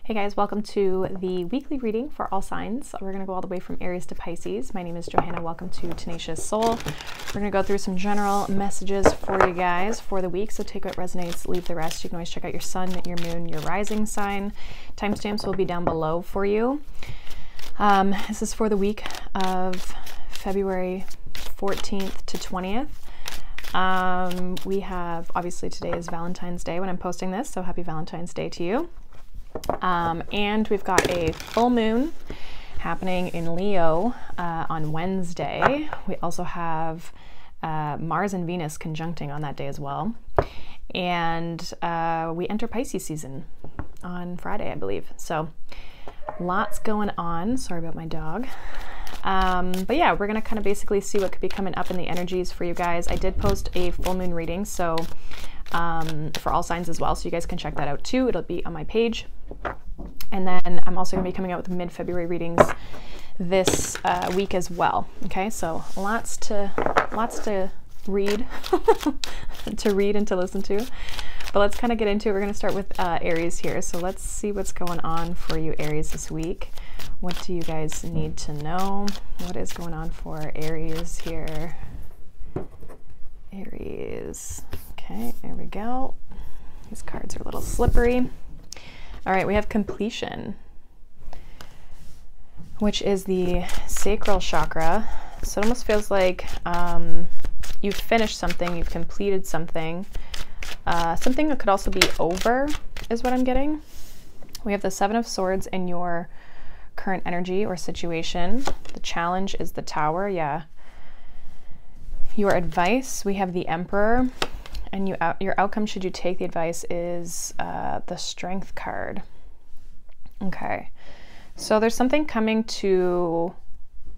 Hey guys, welcome to the weekly reading for all signs. We're going to go all the way from Aries to Pisces. My name is Johanna. Welcome to Tenacious Soul. We're going to go through some general messages for you guys for the week. So take what resonates, leave the rest. You can always check out your sun, your moon, your rising sign. Timestamps will be down below for you. This is for the week of February 14th to 20th. We have, obviously today is Valentine's Day when I'm posting this, so happy Valentine's Day to you. And we've got a full moon happening in Leo on Wednesday. We also have Mars and Venus conjuncting on that day as well. And we enter Pisces season on Friday, I believe. So lots going on. Sorry about my dog. But yeah, we're going to kind of basically see what could be coming up in the energies for you guys. I did post a full moon reading, so for all signs as well, so you guys can check that out too. It'll be on my page. And then I'm also going to be coming out with mid-February readings this week as well. Okay, so lots to read, to read and to listen to. But let's kind of get into it. We're going to start with Aries here. So let's see what's going on for you, Aries, this week. What do you guys need to know? What is going on for Aries here? Aries. Okay, there we go. These cards are a little slippery. All right, we have completion, which is the sacral chakra. So it almost feels like you've finished something, you've completed something. Something that could also be over is what I'm getting. We have the Seven of Swords in your current energy or situation. The challenge is the Tower, yeah. Your advice, we have the Emperor. And your outcome, should you take the advice, is the Strength card. Okay, so there's something coming to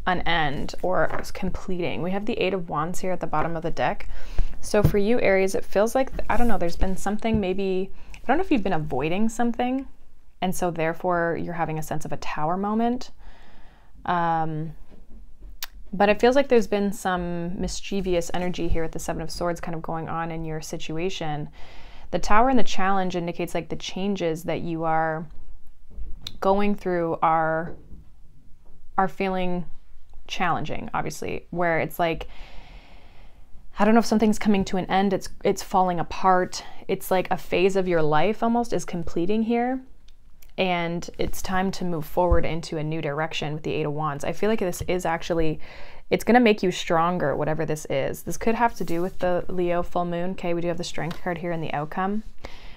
an end or completing. We have the Eight of Wands here at the bottom of the deck. So for you, Aries, it feels like, I don't know, there's been something maybe, I don't know if you've been avoiding something, and so therefore you're having a sense of a Tower moment. But it feels like there's been some mischievous energy here with the Seven of Swords kind of going on in your situation. The Tower and the challenge indicates like the changes that you are going through are feeling challenging, obviously, where it's like, I don't know if something's coming to an end, it's falling apart. It's like a phase of your life almost is completing here. And it's time to move forward into a new direction with the Eight of Wands. I feel like this is actually, it's going to make you stronger, whatever this is. This could have to do with the Leo full moon. Okay, we do have the Strength card here in the outcome.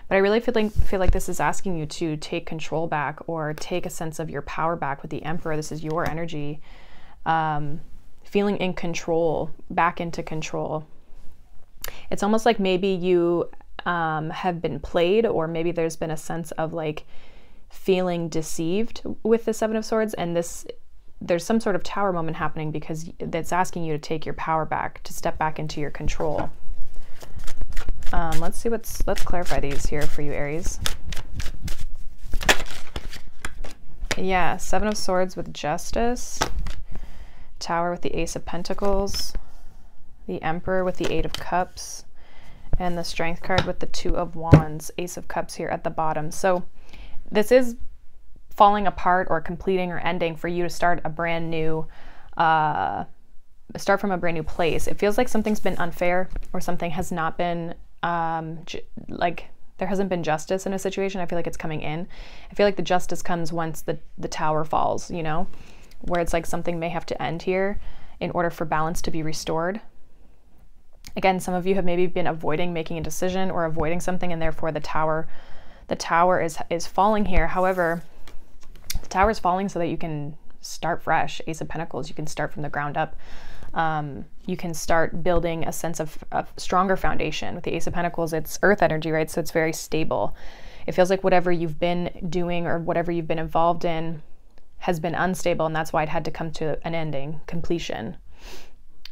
But I really feel like this is asking you to take control back or take a sense of your power back with the Emperor. This is your energy. Feeling in control, back into control. It's almost like maybe you have been played, or maybe there's been a sense of like, feeling deceived with the Seven of Swords, and there's some sort of Tower moment happening because that's asking you to take your power back, to step back into your control. Let's clarify these here for you, Aries. Yeah, Seven of Swords with Justice, Tower with the Ace of Pentacles, the Emperor with the Eight of Cups, and the Strength card with the Two of Wands, Ace of Cups here at the bottom. So this is falling apart or completing or ending for you to start a brand new, start from a brand new place. It feels like something's been unfair or something has not been, like there hasn't been justice in a situation. I feel like it's coming in. I feel like the justice comes once the Tower falls, you know, where it's like something may have to end here in order for balance to be restored. Again, some of you have maybe been avoiding making a decision or avoiding something, and therefore the Tower is falling here. However, the Tower is falling so that you can start fresh. Ace of Pentacles, you can start from the ground up. You can start building a sense of a stronger foundation. With the Ace of Pentacles, it's earth energy, right? So it's very stable. It feels like whatever you've been doing or whatever you've been involved in has been unstable, and that's why it had to come to an ending, completion,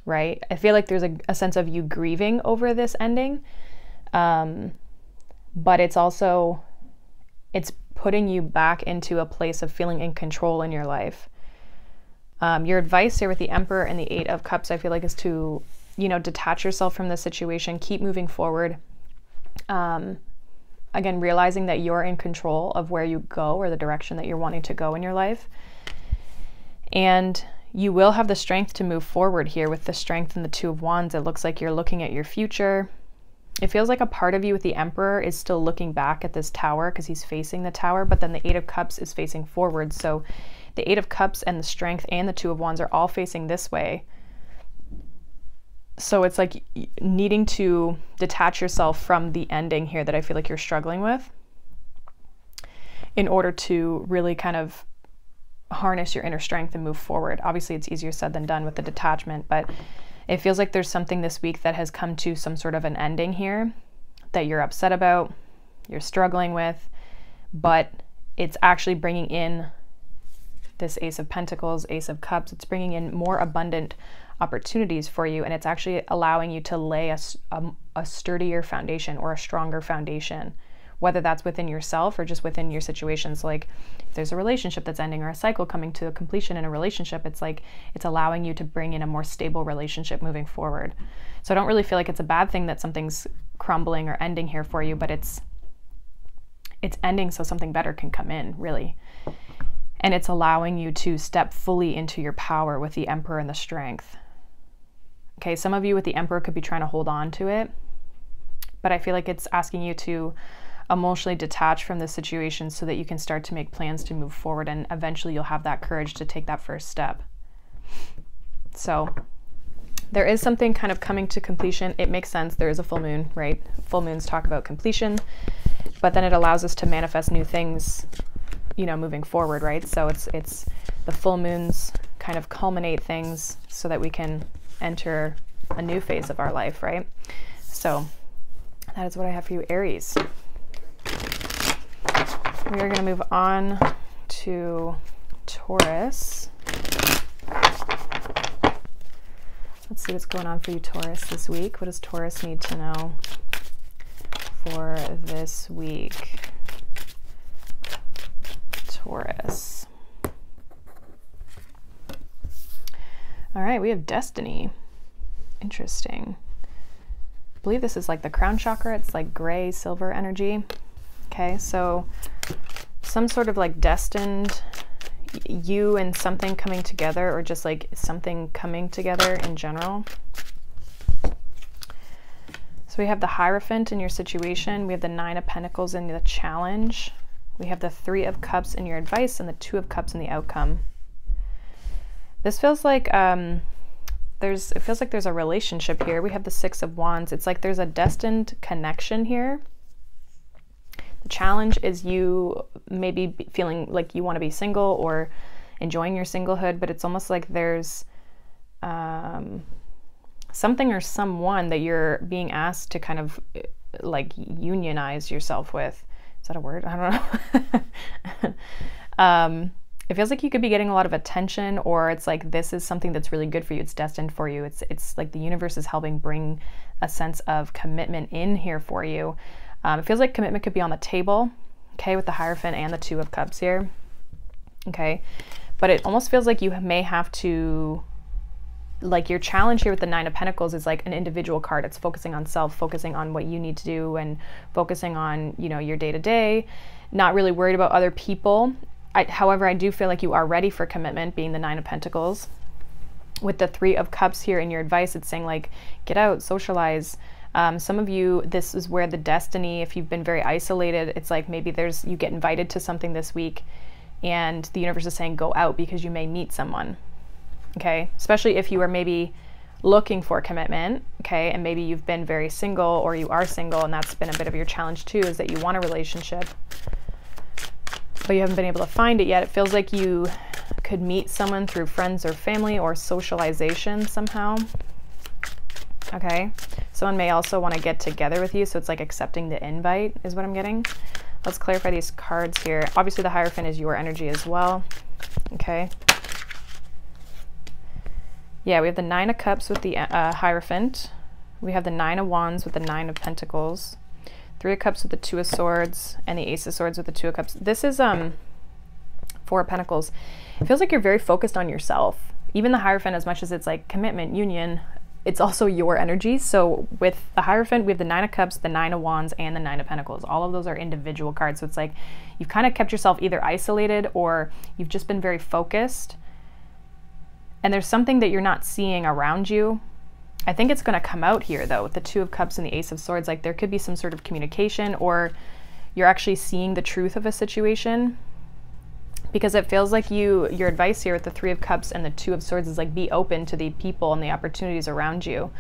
right? I feel like there's a sense of you grieving over this ending, but it's also, it's putting you back into a place of feeling in control in your life. Your advice here with the Emperor and the Eight of Cups, I feel like, is to, you know, detach yourself from the situation, keep moving forward. again, realizing that you're in control of where you go or the direction that you're wanting to go in your life. And you will have the strength to move forward here with the Strength and the Two of Wands. It looks like you're looking at your future. It feels like a part of you with the Emperor is still looking back at this Tower because he's facing the Tower, but then the Eight of Cups is facing forward. So the Eight of Cups and the Strength and the Two of Wands are all facing this way. So it's like needing to detach yourself from the ending here that I feel like you're struggling with in order to really kind of harness your inner strength and move forward. Obviously, it's easier said than done with the detachment, but it feels like there's something this week that has come to some sort of an ending here that you're upset about, you're struggling with, but it's actually bringing in this Ace of Pentacles, Ace of Cups. It's bringing in more abundant opportunities for you, and it's actually allowing you to lay a sturdier foundation or a stronger foundation, whether that's within yourself or just within your situations. Like if there's a relationship that's ending or a cycle coming to a completion in a relationship, it's like it's allowing you to bring in a more stable relationship moving forward. So I don't really feel like it's a bad thing that something's crumbling or ending here for you, but it's ending so something better can come in, really. And it's allowing you to step fully into your power with the Emperor and the Strength. Okay, some of you with the Emperor could be trying to hold on to it, but I feel like it's asking you to emotionally detach from the situation so that you can start to make plans to move forward, and eventually you'll have that courage to take that first step. So there is something kind of coming to completion. It makes sense. There is a full moon, right? Full moons talk about completion, but then it allows us to manifest new things, you know, moving forward, right? So it's the full moons kind of culminate things so that we can enter a new phase of our life, right? So that is what I have for you, Aries. We are going to move on to Taurus. Let's see what's going on for you, Taurus, this week. What does Taurus need to know for this week? Taurus. All right, we have Destiny. Interesting. I believe this is like the crown chakra. It's like gray, silver energy. Okay, so some sort of like destined, you and something coming together, or just like something coming together in general. So we have the Hierophant in your situation. We have the Nine of Pentacles in the challenge. We have the Three of Cups in your advice and the Two of Cups in the outcome. This feels like it feels like there's a relationship here. We have the Six of Wands. It's like there's a destined connection here. The challenge is you maybe feeling like you want to be single or enjoying your singlehood, but it's almost like there's something or someone that you're being asked to kind of like unionize yourself with. Is that a word? I don't know. It feels like you could be getting a lot of attention, or it's like this is something that's really good for you. It's destined for you. It's like the universe is helping bring a sense of commitment in here for you. It feels like commitment could be on the table, okay, with the Hierophant and the Two of Cups here, okay? But it almost feels like you may have to, like your challenge here with the Nine of Pentacles is like an individual card. It's focusing on self, focusing on what you need to do, and focusing on, you know, your day-to-day, not really worried about other people. However, I do feel like you are ready for commitment, being the Nine of Pentacles. With the Three of Cups here in your advice, it's saying like, get out, socialize. Some of you, this is where the destiny, if you've been very isolated, it's like maybe you get invited to something this week and the universe is saying go out because you may meet someone, okay? Especially if you are maybe looking for commitment, okay? And maybe you've been very single, or you are single, and that's been a bit of your challenge too, is that you want a relationship, but you haven't been able to find it yet. It feels like you could meet someone through friends or family or socialization somehow. Okay, someone may also want to get together with you, so it's like accepting the invite is what I'm getting. Let's clarify these cards here. Obviously the Hierophant is your energy as well, okay? Yeah, we have the Nine of Cups with the Hierophant. We have the Nine of Wands with the Nine of Pentacles. Three of Cups with the Two of Swords, and the Ace of Swords with the Two of Cups. This is Four of Pentacles. It feels like you're very focused on yourself. Even the Hierophant, as much as it's like commitment, union, it's also your energy. So with the Hierophant, we have the Nine of Cups, the Nine of Wands, and the Nine of Pentacles. All of those are individual cards. So it's like you've kind of kept yourself either isolated or you've just been very focused. And there's something that you're not seeing around you. I think it's going to come out here though with the Two of Cups and the Ace of Swords. Like there could be some sort of communication, or you're actually seeing the truth of a situation. Because it feels like your advice here with the Three of Cups and the Two of Swords is like, be open to the people and the opportunities around you.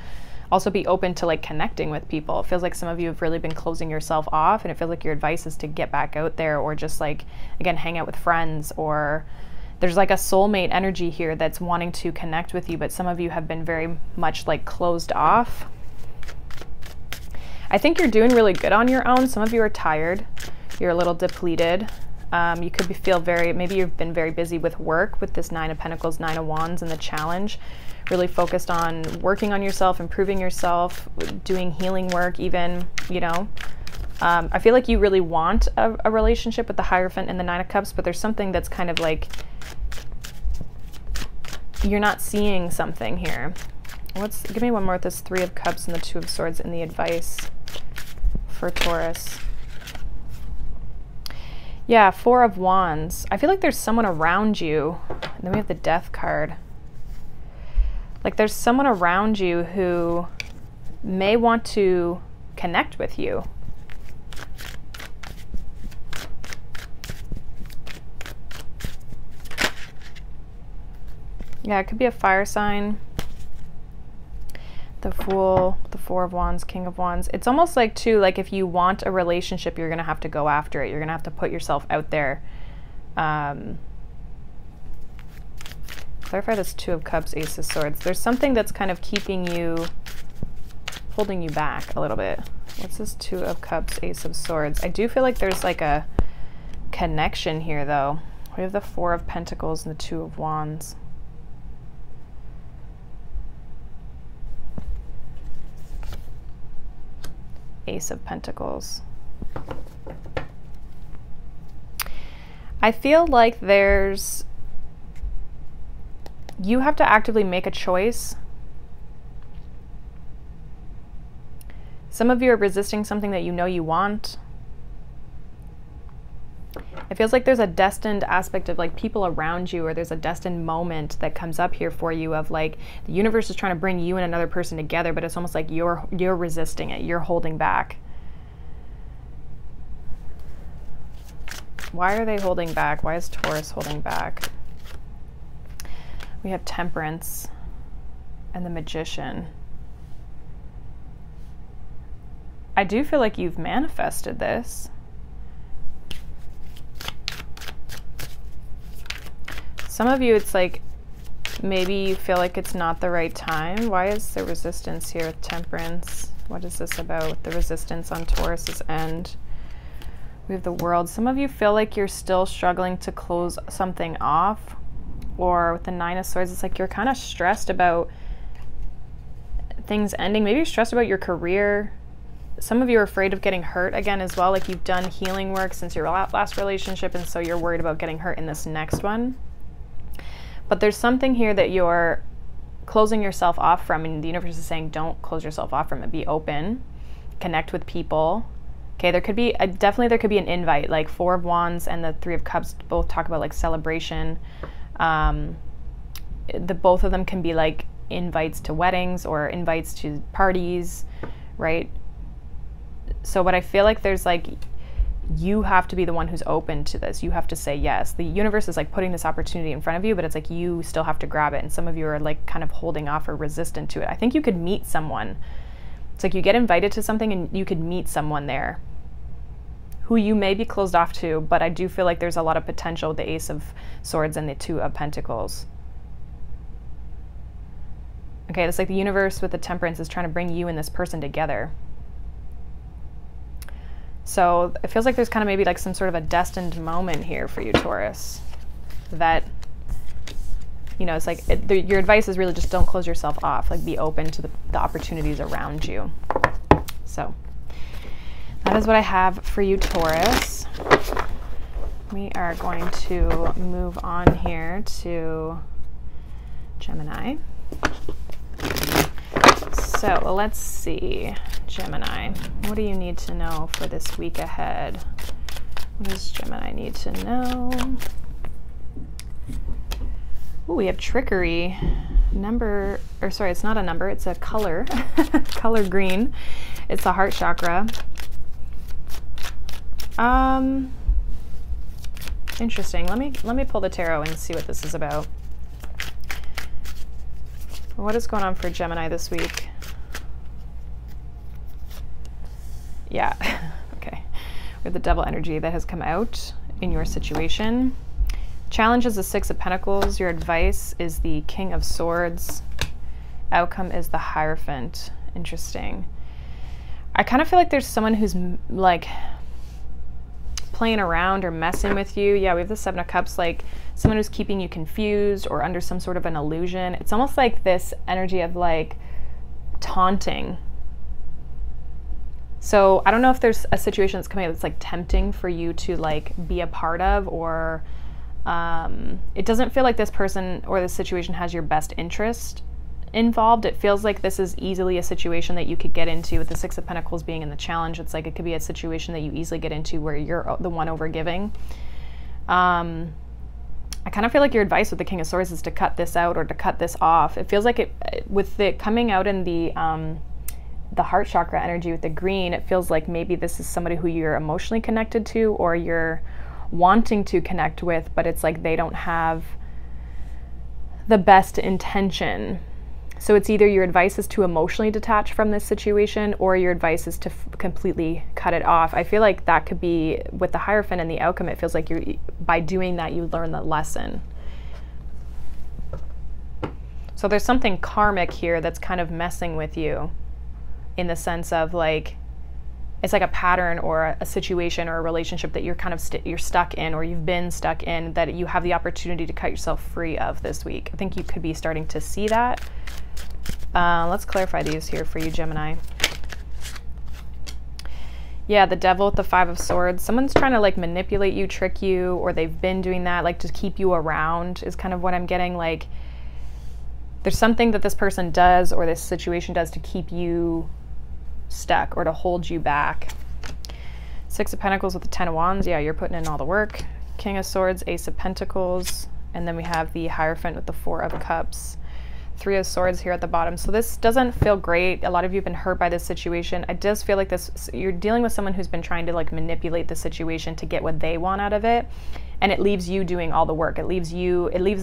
Also be open to like connecting with people. It feels like some of you have really been closing yourself off, and it feels like your advice is to get back out there, or just like, again, hang out with friends, or there's like a soulmate energy here that's wanting to connect with you, but some of you have been very much like closed off. I think you're doing really good on your own. Some of you are tired. You're a little depleted. You could feel maybe you've been very busy with work with this Nine of Pentacles, Nine of Wands, and the challenge. Really focused on working on yourself, improving yourself, doing healing work even, you know. I feel like you really want a relationship with the Hierophant and the Nine of Cups, but there's something that's kind of like, you're not seeing something here. Give me one more with this Three of Cups and the Two of Swords and the advice for Taurus. Yeah, Four of Wands. I feel like there's someone around you. And then we have the Death card. Like there's someone around you who may want to connect with you. Yeah, it could be a fire sign. The Fool, the Four of Wands, King of Wands. It's almost like too, like if you want a relationship, you're going to have to go after it. You're going to have to put yourself out there. Clarify this Two of Cups, Ace of Swords. There's something that's kind of keeping you, holding you back a little bit. What's this Two of Cups, Ace of Swords? I do feel like there's like a connection here though. We have the Four of Pentacles and the Two of Wands. Ace of Pentacles. I feel like you have to actively make a choice. Some of you are resisting something that you know you want. It feels like there's a destined aspect of like people around you, or there's a destined moment that comes up here for you of like the universe is trying to bring you and another person together, but it's almost like you're resisting it. You're holding back. Why are they holding back? Why is Taurus holding back? We have Temperance and the Magician. I do feel like you've manifested this. Some of you, it's like maybe you feel like it's not the right time. Why is there resistance here with Temperance? What is this about? The resistance on Taurus's end. We have the World. Some of you feel like you're still struggling to close something off. Or with the Nine of Swords, it's like you're kind of stressed about things ending. Maybe you're stressed about your career. Some of you are afraid of getting hurt again as well. Like you've done healing work since your last relationship, and so you're worried about getting hurt in this next one. But there's something here that you're closing yourself off from, and the universe is saying don't close yourself off from it. Be open, connect with people. Okay, there could be definitely there could be an invite. Like Four of Wands and the Three of Cups both talk about like celebration. Both of them can be like invites to weddings or invites to parties, right? So what I feel like there's like, you have to be the one who's open to this. You have to say yes. The universe is like putting this opportunity in front of you, but it's like you still have to grab it. And some of you are like kind of holding off or resistant to it. I think you could meet someone. It's like you get invited to something and you could meet someone there who you may be closed off to, but I do feel like there's a lot of potential with the Ace of Swords and the Two of Pentacles. Okay, it's like the universe with the Temperance is trying to bring you and this person together. So it feels like there's kind of maybe like some sort of a destined moment here for you, Taurus, that, you know, it's like your advice is really just don't close yourself off, like be open to the opportunities around you. So that is what I have for you, Taurus. We are going to move on here to Gemini. So let's see, Gemini, what do you need to know for this week ahead? What does Gemini need to know? Ooh, we have trickery. Number, or sorry, it's not a number, it's a color. Color green. It's the heart chakra. Interesting. Let me pull the tarot and see what this is about. What is going on for Gemini this week? Yeah. Okay. We have the devil energy that has come out in your situation. Challenge is the Six of Pentacles. Your advice is the King of Swords. Outcome is the Hierophant. Interesting. I kind of feel like there's someone who's like playing around or messing with you. Yeah, we have the Seven of Cups, like someone who's keeping you confused or under some sort of an illusion. It's almost like this energy of like taunting. So I don't know if there's a situation that's coming up that's like tempting for you to like be a part of, or it doesn't feel like this person or this situation has your best interest involved. It feels like this is easily a situation that you could get into with the Six of Pentacles being in the challenge. It's like it could be a situation that you easily get into where you're the one over giving. I kind of feel like your advice with the King of Swords is to cut this out or to cut this off. It feels like it, with it coming out in the heart chakra energy with the green, it feels like maybe this is somebody who you're emotionally connected to or you're wanting to connect with, but it's like they don't have the best intention. So it's either your advice is to emotionally detach from this situation or your advice is to completely cut it off. I feel like that could be with the Hierophant and the outcome. It feels like by doing that, you learn the lesson. So there's something karmic here that's kind of messing with you in the sense of like, it's like a pattern or a situation or a relationship that you're kind of you're stuck in, or you've been stuck in, that you have the opportunity to cut yourself free of this week. I think you could be starting to see that. Let's clarify these here for you, Gemini. Yeah, the devil with the Five of Swords. Someone's trying to like manipulate you, trick you, or they've been doing that, like to keep you around is kind of what I'm getting. Like there's something that this person does or this situation does to keep you stuck or to hold you back. Six of Pentacles with the Ten of Wands. Yeah, you're putting in all the work. King of Swords, Ace of Pentacles, and then we have the Hierophant with the Four of Cups. Three of Swords here at the bottom. So this doesn't feel great. A lot of you have been hurt by this situation. It does feel like this, you're dealing with someone who's been trying to like manipulate the situation to get what they want out of it. And it leaves you doing all the work. It leaves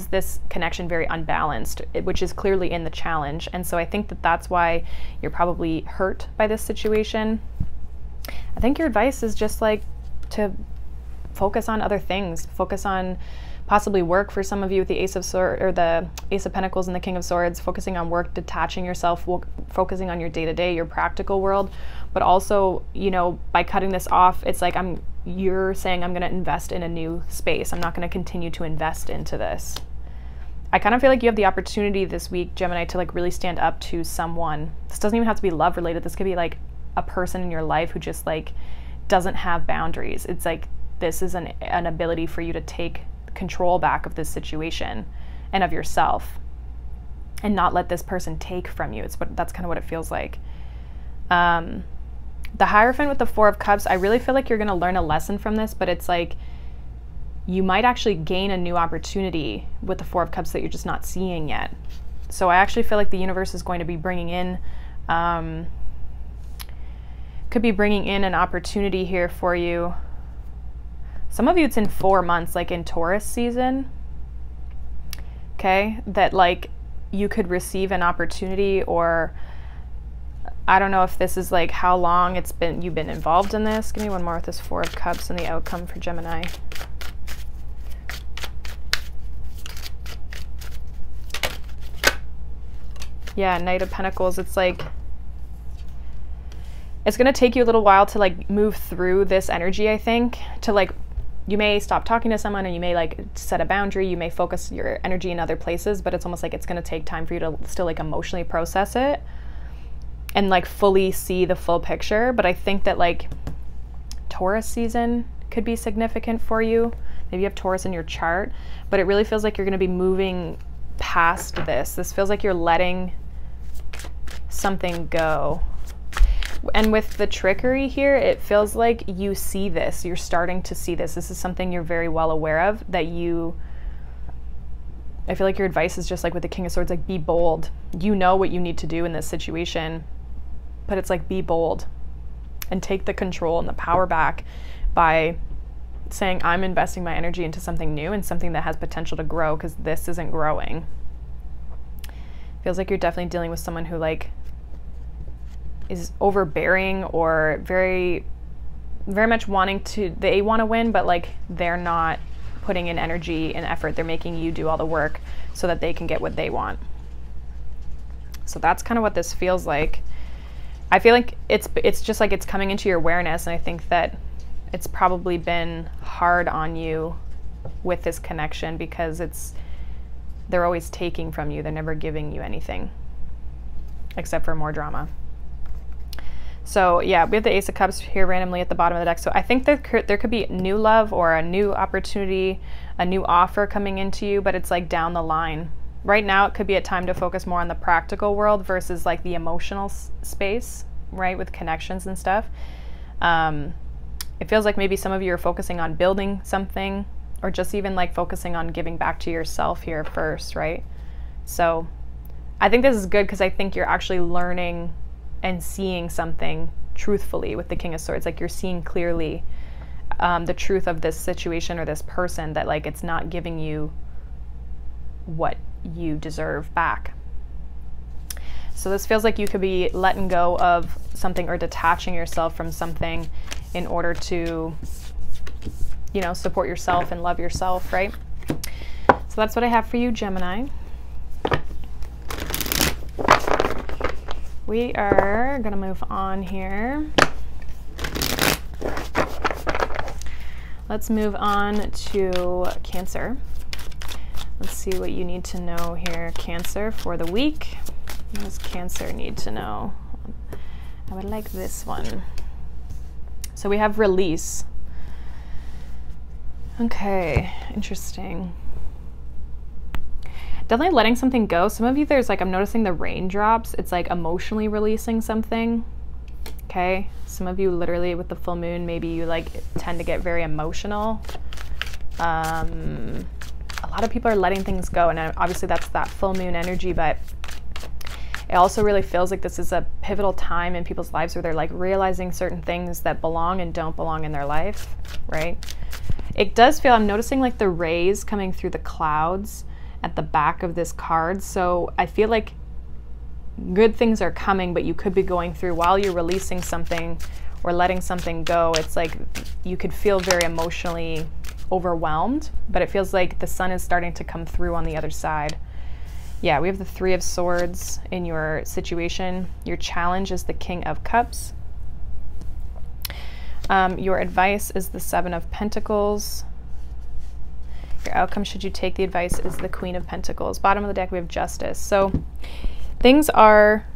this connection very unbalanced, which is clearly in the challenge. And so I think that that's why you're probably hurt by this situation. I think your advice is just like to focus on other things, focus on possibly work for some of you with the Ace of Swords or the Ace of Pentacles and the King of Swords, focusing on work, detaching yourself, focusing on your day-to-day, your practical world. But also, you know, by cutting this off, it's like you're saying I'm going to invest in a new space. I'm not going to continue to invest into this. I kind of feel like you have the opportunity this week, Gemini, to like really stand up to someone. This doesn't even have to be love related. This could be like a person in your life who just like doesn't have boundaries. It's like this is an ability for you to take control back of this situation and of yourself and not let this person take from you. That's kind of what it feels like. The Hierophant with the Four of Cups, I really feel like you're going to learn a lesson from this, but it's like you might actually gain a new opportunity with the Four of Cups that you're just not seeing yet. So I actually feel like the universe is going to be bringing in, could be bringing in an opportunity here for you. Some of you it's in 4 months, like in Taurus season, okay, that like you could receive an opportunity, or I don't know if this is like how long you've been involved in this. Give me one more with this Four of Cups and the outcome for Gemini. Yeah, Knight of Pentacles. It's like it's going to take you a little while to like move through this energy, I think, to like you may stop talking to someone, or you may like set a boundary, you may focus your energy in other places, but it's almost like it's going to take time for you to still like emotionally process it and like fully see the full picture. But I think that like Taurus season could be significant for you. Maybe you have Taurus in your chart, but it really feels like you're going to be moving past this. This feels like you're letting something go. And with the trickery here, it feels like you see this. You're starting to see this. This is something you're very well aware of, that I feel like your advice is just like with the King of Swords, like be bold. You know what you need to do in this situation, but it's like be bold and take the control and the power back by saying, I'm investing my energy into something new and something that has potential to grow, because this isn't growing. Feels like you're definitely dealing with someone who like is overbearing or very, very much wanting to, they want to win, but like they're not putting in energy and effort. They're making you do all the work so that they can get what they want. So that's kind of what this feels like. I feel like it's just like it's coming into your awareness, and I think that it's probably been hard on you with this connection because they're always taking from you. They're never giving you anything except for more drama. So yeah, we have the Ace of Cups here randomly at the bottom of the deck. So I think there could be new love or a new opportunity, a new offer coming into you, but it's like down the line. Right now, it could be a time to focus more on the practical world versus like the emotional space, right? With connections and stuff. It feels like maybe some of you are focusing on building something, or just even like focusing on giving back to yourself here first, right? So I think this is good because I think you're actually learning and seeing something truthfully with the King of Swords. Like you're seeing clearly the truth of this situation or this person, that like it's not giving you what you deserve back. So this feels like you could be letting go of something or detaching yourself from something in order to, you know, support yourself and love yourself, right? So that's what I have for you, Gemini. We are going to move on here. Let's move on to Cancer. Let's see what you need to know here, Cancer, for the week. What does Cancer need to know? I would like this one. So we have release. Okay, interesting. Definitely letting something go. Some of you, there's like, I'm noticing the raindrops. It's like emotionally releasing something. Okay. Some of you literally with the full moon, maybe you like tend to get very emotional. A lot of people are letting things go. And obviously that's that full moon energy, but it also really feels like this is a pivotal time in people's lives where they're like realizing certain things that belong and don't belong in their life, right? It does feel, I'm noticing like the rays coming through the clouds at the back of this card. So I feel like good things are coming, but you could be going through, while you're releasing something or letting something go, it's like you could feel very emotionally overwhelmed, but it feels like the sun is starting to come through on the other side. Yeah, we have the Three of Swords in your situation. Your challenge is the King of Cups. Your advice is the Seven of Pentacles. Your outcome, should you take the advice, is the Queen of Pentacles. Bottom of the deck, we have Justice. So things are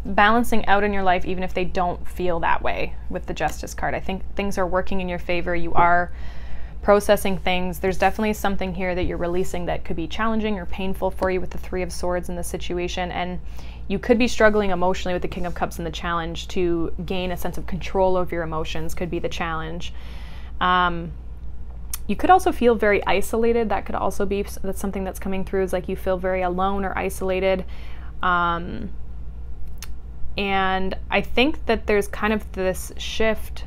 balancing out in your life, even if they don't feel that way with the Justice card. I think things are working in your favor. You are processing things. There's definitely something here that you're releasing that could be challenging or painful for you with the Three of Swords in the situation. And you could be struggling emotionally with the King of Cups in the challenge. To gain a sense of control over your emotions could be the challenge. You could also feel very isolated. That could also be, that's something that's coming through, is like you feel very alone or isolated. And I think that there's kind of this shift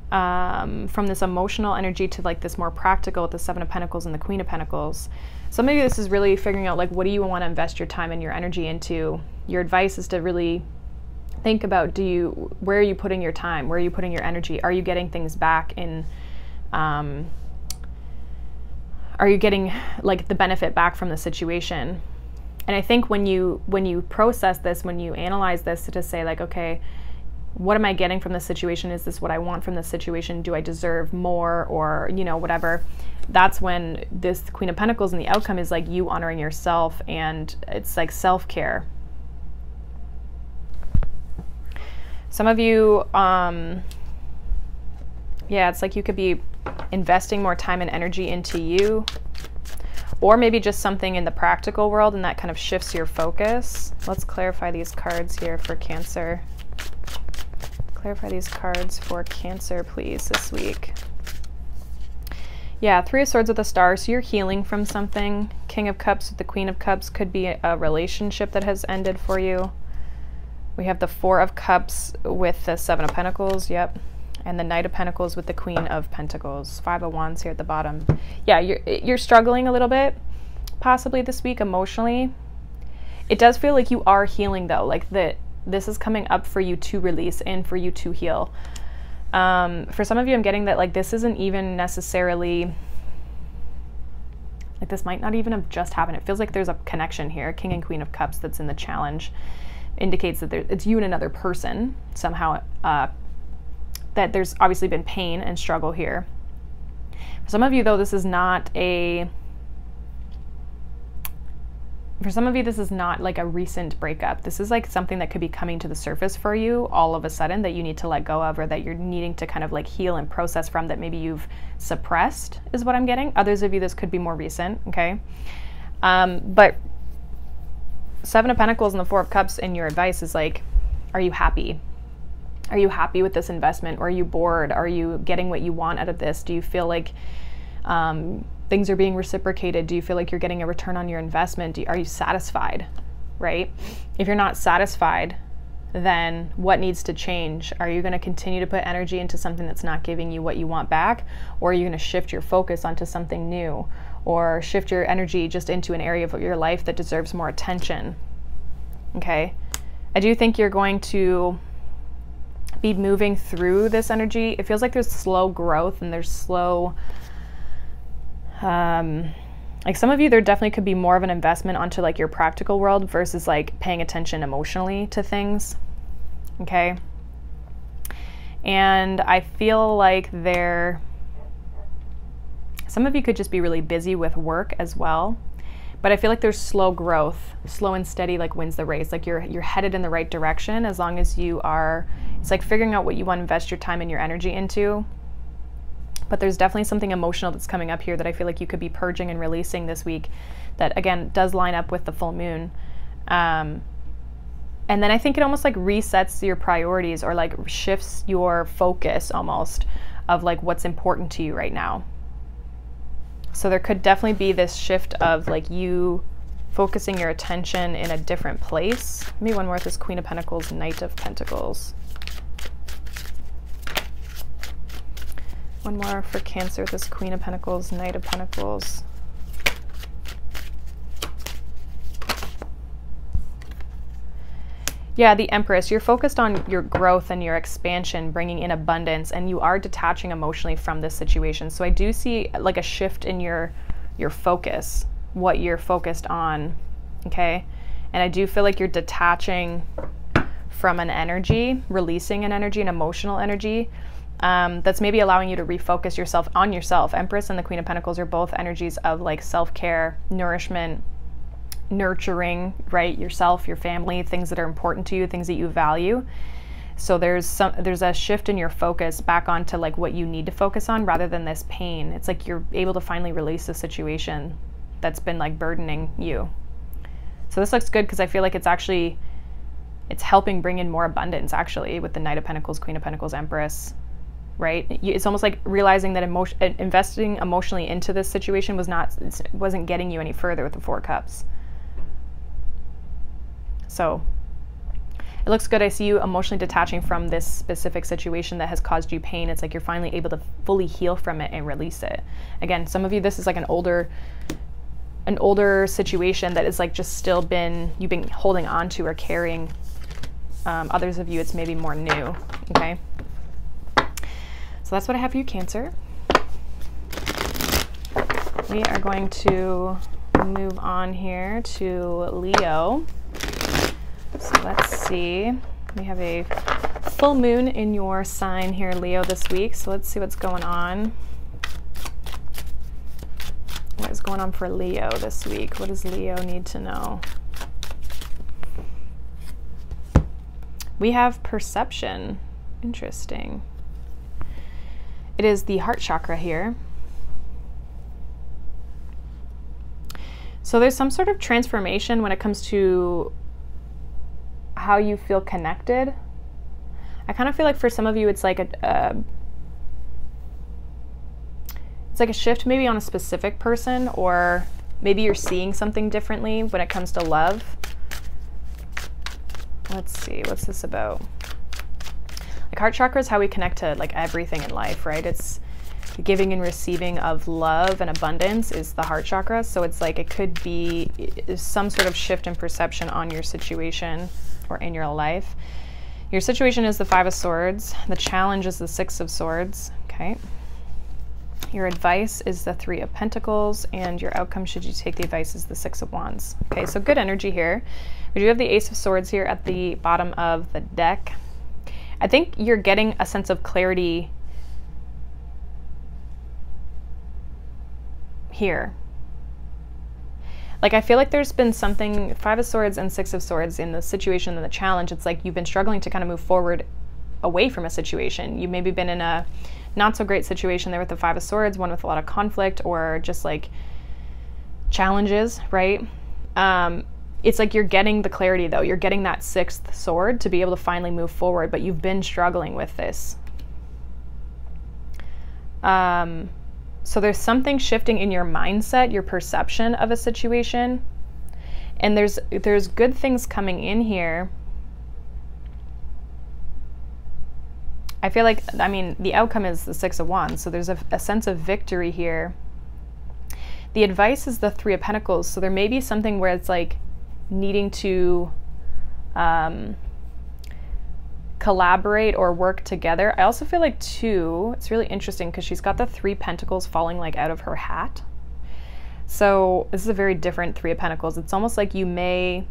from this emotional energy to like this more practical with the Seven of Pentacles and the Queen of Pentacles. So maybe this is really figuring out like, what do you want to invest your time and your energy into? Your advice is to really think about, where are you putting your time? Where are you putting your energy? Are you getting things back in, are you getting like the benefit back from the situation? And I think when you process this, when you analyze this, to say like, okay, what am I getting from this situation? Is this what I want from this situation? Do I deserve more, or, you know, whatever? That's when this Queen of Pentacles and the outcome is like you honoring yourself, and it's like self-care. Some of you, yeah, it's like you could be investing more time and energy into you, or maybe just something in the practical world, and that kind of shifts your focus. Let's clarify these cards here for Cancer. Clarify these cards for Cancer, please, this week. Yeah, Three of Swords with a Star. So you're healing from something. King of Cups with the Queen of Cups could be a relationship that has ended for you. We have the Four of Cups with the Seven of Pentacles. Yep. And the Knight of Pentacles with the Queen of Pentacles. Five of Wands here at the bottom. Yeah, you're struggling a little bit, possibly this week emotionally. It does feel like you are healing though, like this is coming up for you to release and for you to heal. For some of you, I'm getting that like this isn't even necessarily, like this might not even have just happened. It feels like there's a connection here. King and Queen of Cups that's in the challenge indicates that it's you and another person somehow, that there's obviously been pain and struggle here. For some of you though, this is not a, for some of you, this is not like a recent breakup. This is like something that could be coming to the surface for you all of a sudden that you need to let go of, or that you're needing to kind of like heal and process from, that maybe you've suppressed, is what I'm getting. Others of you, this could be more recent, okay? But Seven of Pentacles and the Four of Cups in your advice is like, are you happy? Are you happy with this investment? Or are you bored? Are you getting what you want out of this? Do you feel like things are being reciprocated? Do you feel like you're getting a return on your investment? Are you satisfied, right? If you're not satisfied, then what needs to change? Are you going to continue to put energy into something that's not giving you what you want back? Or are you going to shift your focus onto something new? Or shift your energy just into an area of your life that deserves more attention? Okay. I do think you're going to be moving through this energy. It feels like there's slow growth and there's slow, like some of you, there definitely could be more of an investment onto like your practical world versus like paying attention emotionally to things. Okay. And I feel like some of you could just be really busy with work as well. But I feel like there's slow growth. Slow and steady like wins the race. Like you're headed in the right direction as long as you are, it's like figuring out what you want to invest your time and your energy into. But there's definitely something emotional that's coming up here that I feel like you could be purging and releasing this week that, again, does line up with the full moon. And then I think it almost like resets your priorities, or like shifts your focus almost of like what's important to you right now. So there could definitely be this shift of like you focusing your attention in a different place. Maybe one more with this Queen of Pentacles, Knight of Pentacles. One more for Cancer, this Queen of Pentacles, Knight of Pentacles. Yeah, the Empress, you're focused on your growth and your expansion, bringing in abundance, and you are detaching emotionally from this situation. So I do see like a shift in your focus, what you're focused on, okay? And I do feel like you're detaching from an energy, releasing an energy, an emotional energy, that's maybe allowing you to refocus yourself on yourself. Empress and the Queen of Pentacles are both energies of like self-care, nourishment, nurturing, right? Yourself, your family, things that are important to you, things that you value. So there's a shift in your focus back onto like what you need to focus on rather than this pain. It's like you're able to finally release the situation that's been like burdening you. So this looks good because I feel like it's helping bring in more abundance actually with the Knight of Pentacles, Queen of Pentacles, Empress, right? It's almost like realizing that investing emotionally into this situation wasn't getting you any further with the Four Cups. So it looks good. I see you emotionally detaching from this specific situation that has caused you pain. It's like you're finally able to fully heal from it and release it. Again, some of you, this is like an older situation that is like just still you've been holding on to or carrying. Others of you, it's maybe more new, okay? So that's what I have for you, Cancer. We are going to move on here to Leo. So let's see. We have a full moon in your sign here, Leo, this week. So let's see what's going on. What is going on for Leo this week? What does Leo need to know? We have perception. Interesting. It is the heart chakra here. So there's some sort of transformation when it comes to how you feel connected. I kind of feel like for some of you, it's like a shift maybe on a specific person, or maybe you're seeing something differently when it comes to love. Let's see, what's this about? Like heart chakra is how we connect to like everything in life, right? It's giving and receiving of love and abundance is the heart chakra. So it's like it could be some sort of shift in perception on your situation or in your life. Your situation is the 5 of Swords. The challenge is the 6 of Swords. Okay. Your advice is the 3 of Pentacles, and your outcome should you take the advice is the 6 of Wands. Okay, so good energy here. We do have the Ace of Swords here at the bottom of the deck. I think you're getting a sense of clarity here. Like I feel like there's been something, 5 of Swords and 6 of Swords in the situation and the challenge. It's like you've been struggling to kind of move forward away from a situation. You maybe been in a not so great situation there with the 5 of Swords, one with a lot of conflict or just like challenges, right? It's like you're getting the clarity though. You're getting that 6th sword to be able to finally move forward, but you've been struggling with this. So there's something shifting in your mindset, your perception of a situation. And there's good things coming in here. I feel like, I mean, the outcome is the 6 of Wands. So there's a sense of victory here. The advice is the 3 of Pentacles. So there may be something where it's like needing to collaborate or work together. I also feel like too, it's really interesting because she's got the 3 Pentacles falling like out of her hat. So this is a very different 3 of Pentacles. It's almost like you may,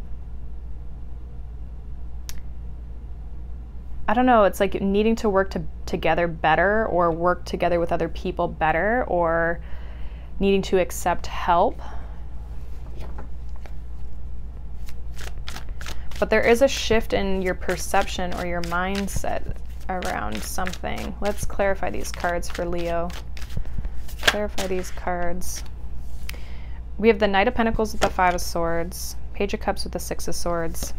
I don't know, it's like needing to work together better or work together with other people better or needing to accept help. But there is a shift in your perception or your mindset around something. Let's clarify these cards for Leo. Clarify these cards. We have the Knight of Pentacles with the 5 of Swords, Page of Cups with the 6 of Swords,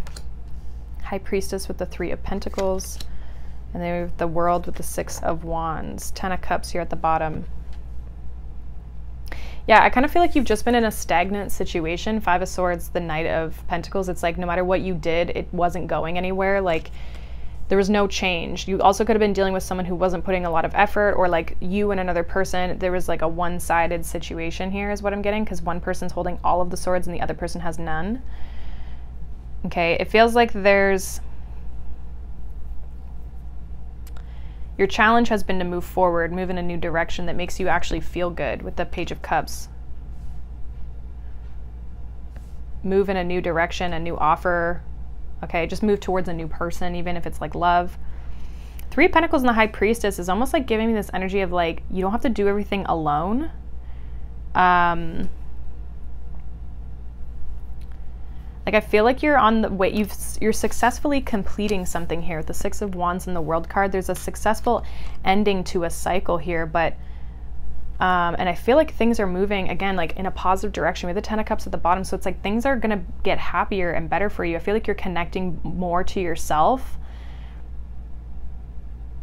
High Priestess with the 3 of Pentacles, and then we have the World with the 6 of Wands, 10 of Cups here at the bottom. Yeah, I kind of feel like you've just been in a stagnant situation. 5 of Swords, the Knight of Pentacles. It's like no matter what you did, it wasn't going anywhere. Like there was no change. You also could have been dealing with someone who wasn't putting a lot of effort, or like you and another person. There was like a one-sided situation here is what I'm getting, because one person's holding all of the swords and the other person has none. Okay, it feels like there's... Your challenge has been to move forward, move in a new direction that makes you actually feel good with the Page of Cups. Move in a new direction, a new offer. Okay, just move towards a new person, even if it's like love. 3 of Pentacles and the High Priestess is almost like giving me this energy of like, you don't have to do everything alone. Like I feel like you're on the way, you're successfully completing something here with the 6 of Wands and the World card. There's a successful ending to a cycle here, but and I feel like things are moving again like in a positive direction. We have the 10 of Cups at the bottom, so it's like things are gonna get happier and better for you. I feel like you're connecting more to yourself,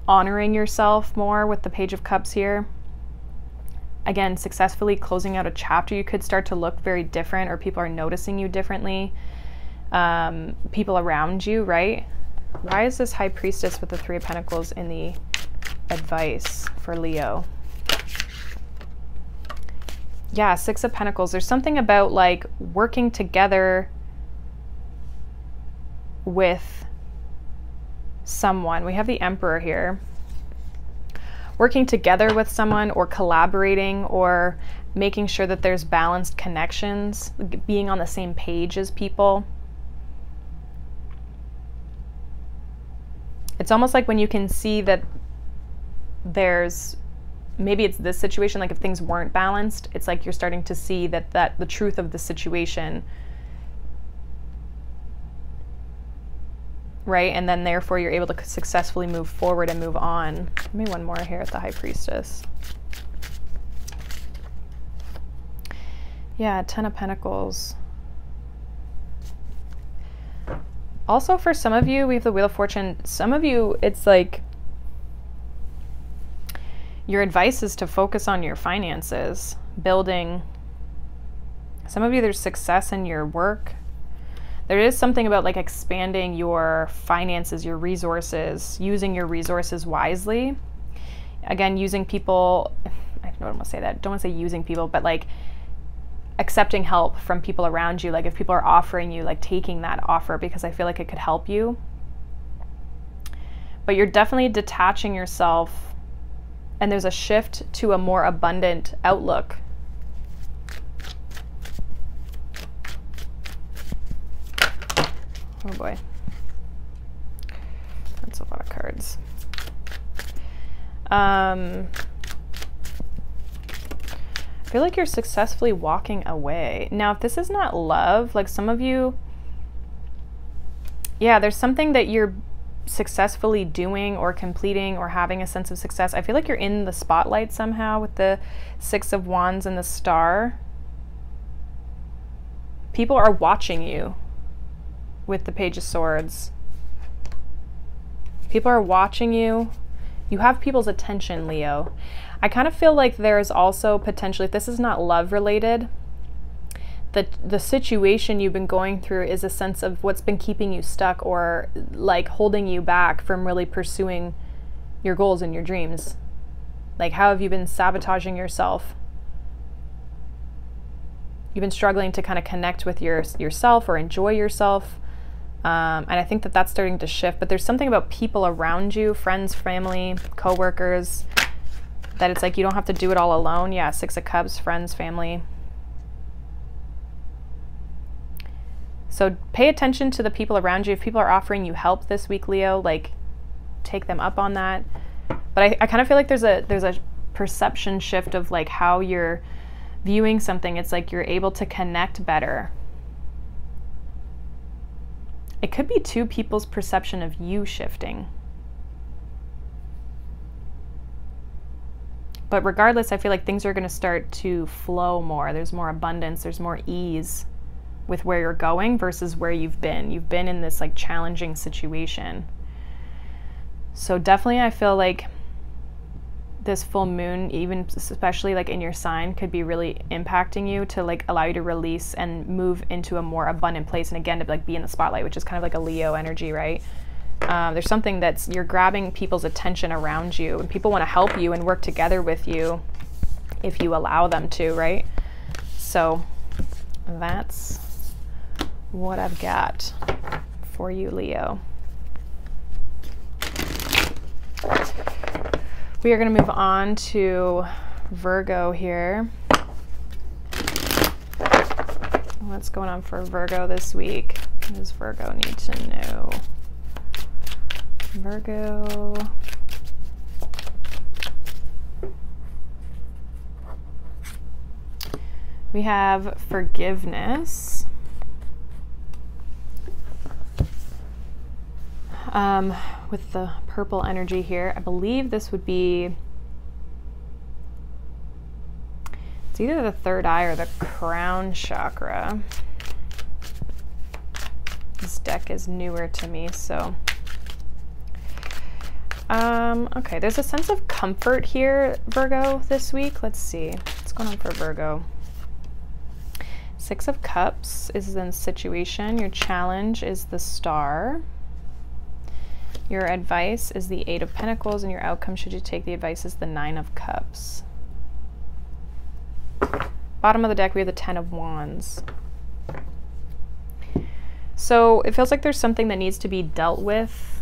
honoring yourself more with the Page of Cups here. Again, successfully closing out a chapter. You could start to look very different, or people are noticing you differently. People around you, right? Why is this High Priestess with the 3 of Pentacles in the advice for Leo? Yeah, 6 of Pentacles. There's something about like working together with someone. We have the Emperor here. Working together with someone or collaborating or making sure that there's balanced connections, being on the same page as people. It's almost like when you can see that there's, maybe it's this situation, like if things weren't balanced, it's like you're starting to see that the truth of the situation, right? And then therefore you're able to successfully move forward and move on. Give me one more here at the High Priestess. Yeah, Ten of Pentacles. Also, for some of you, we have the Wheel of Fortune. Some of you, it's like your advice is to focus on your finances, building. Some of you, there's success in your work. There is something about like expanding your finances, your resources, using your resources wisely. Again, using people, I don't want to say that, don't want to say using people, but like accepting help from people around you. Like if people are offering you, like taking that offer because I feel like it could help you. But you're definitely detaching yourself, and there's a shift to a more abundant outlook. Oh boy. That's a lot of cards. I feel like you're successfully walking away. Now, if this is not love, like some of you, yeah, there's something that you're successfully doing or completing or having a sense of success. I feel like you're in the spotlight somehow with the Six of Wands and the Star. People are watching you with the Page of Swords. People are watching you. You have people's attention, Leo. I kind of feel like there's also potentially, if this is not love related, the situation you've been going through is a sense of what's been keeping you stuck or like holding you back from really pursuing your goals and your dreams. Like, how have you been sabotaging yourself? You've been struggling to kind of connect with yourself or enjoy yourself. And I think that that's starting to shift, but there's something about people around you, friends, family, co-workers, that it's like you don't have to do it all alone. Yeah, Six of Cups, friends, family. So pay attention to the people around you. If people are offering you help this week, Leo, like take them up on that. But I kind of feel like there's a perception shift of like how you're viewing something. It's like you're able to connect better. It could be two people's perception of you shifting. But regardless, I feel like things are going to start to flow more. There's more abundance. There's more ease with where you're going versus where you've been. You've been in this like challenging situation. So definitely I feel like this full moon, even especially like in your sign, could be really impacting you to like allow you to release and move into a more abundant place. And again, to like be in the spotlight, which is kind of like a Leo energy, right? There's something that's, you're grabbing people's attention around you, and people want to help you and work together with you if you allow them to, right? So that's what I've got for you, Leo. We are going to move on to Virgo here. What's going on for Virgo this week? What does Virgo need to know? Virgo. We have forgiveness. With the purple energy here, I believe this would be, it's either the third eye or the crown chakra. This deck is newer to me, so. Okay, there's a sense of comfort here, Virgo, this week. Let's see, what's going on for Virgo? Six of Cups is the situation. Your challenge is the Star. Your advice is the Eight of Pentacles, and your outcome, should you take the advice, is the Nine of Cups. Bottom of the deck, we have the Ten of Wands. So it feels like there's something that needs to be dealt with.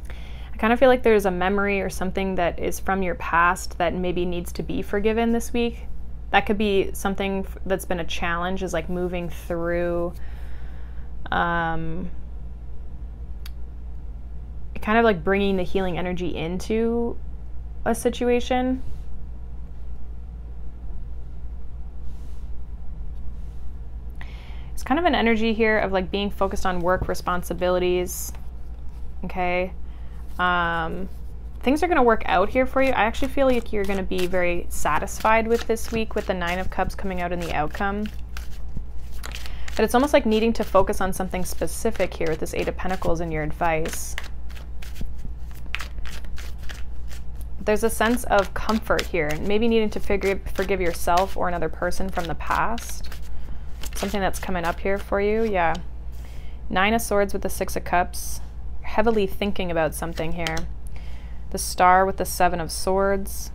I kind of feel like there's a memory or something that is from your past that maybe needs to be forgiven this week. That could be something that's been a challenge, is like moving through kind of like bringing the healing energy into a situation. It's kind of an energy here of like being focused on work responsibilities, okay? things are going to work out here for you. I actually feel like you're going to be very satisfied with this week with the 9 of Cups coming out in the outcome. But it's almost like needing to focus on something specific here with this 8 of Pentacles in your advice. There's a sense of comfort here, maybe needing to forgive yourself or another person from the past. Something that's coming up here for you, yeah. 9 of Swords with the 6 of Cups. Heavily thinking about something here. The Star with the 7 of Swords.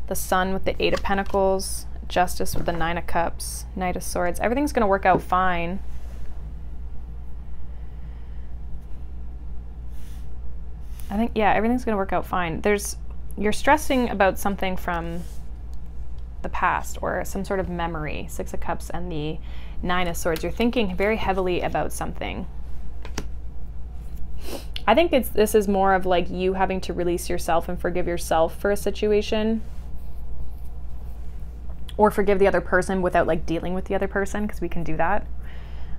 The Sun with the 8 of Pentacles. Justice with the 9 of Cups, Knight of Swords. Everything's going to work out fine. I think, yeah, everything's going to work out fine. You're stressing about something from the past or some sort of memory. 6 of Cups and the 9 of Swords. You're thinking very heavily about something. I think this is more of like you having to release yourself and forgive yourself for a situation. Or forgive the other person without like dealing with the other person, because we can do that,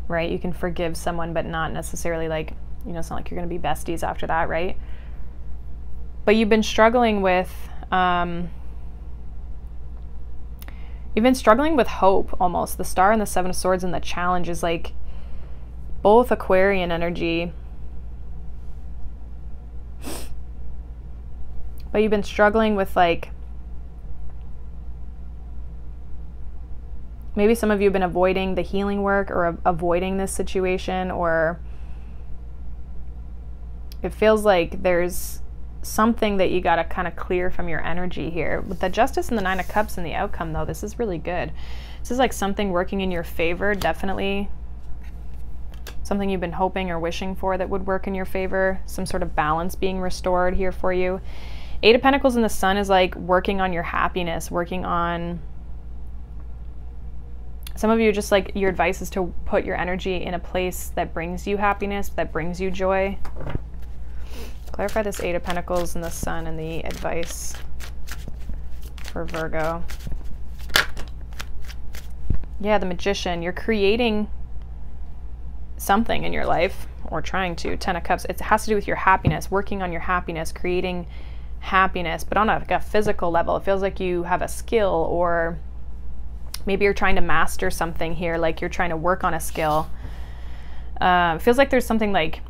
right? You can forgive someone, but not necessarily like, you know, it's not like you're going to be besties after that, right? But you've been struggling with, hope almost. The Star and the 7 of Swords and the challenge is like both Aquarian energy. But you've been struggling with like, maybe some of you have been avoiding the healing work or avoiding this situation, or it feels like there's something that you got to kind of clear from your energy here. With the Justice and the 9 of Cups in the outcome, though, this is really good. This is like something working in your favor, definitely. Something you've been hoping or wishing for that would work in your favor. Some sort of balance being restored here for you. 8 of Pentacles in the Sun is like working on your happiness, working on... Some of you, just like your advice is to put your energy in a place that brings you happiness, that brings you joy. Clarify this 8 of Pentacles and the Sun and the advice for Virgo. Yeah, the Magician. You're creating something in your life, or trying to. 10 of Cups. It has to do with your happiness, working on your happiness, creating happiness, but on like a physical level. It feels like you have a skill, or maybe you're trying to master something here, like you're trying to work on a skill. It feels like there's something like,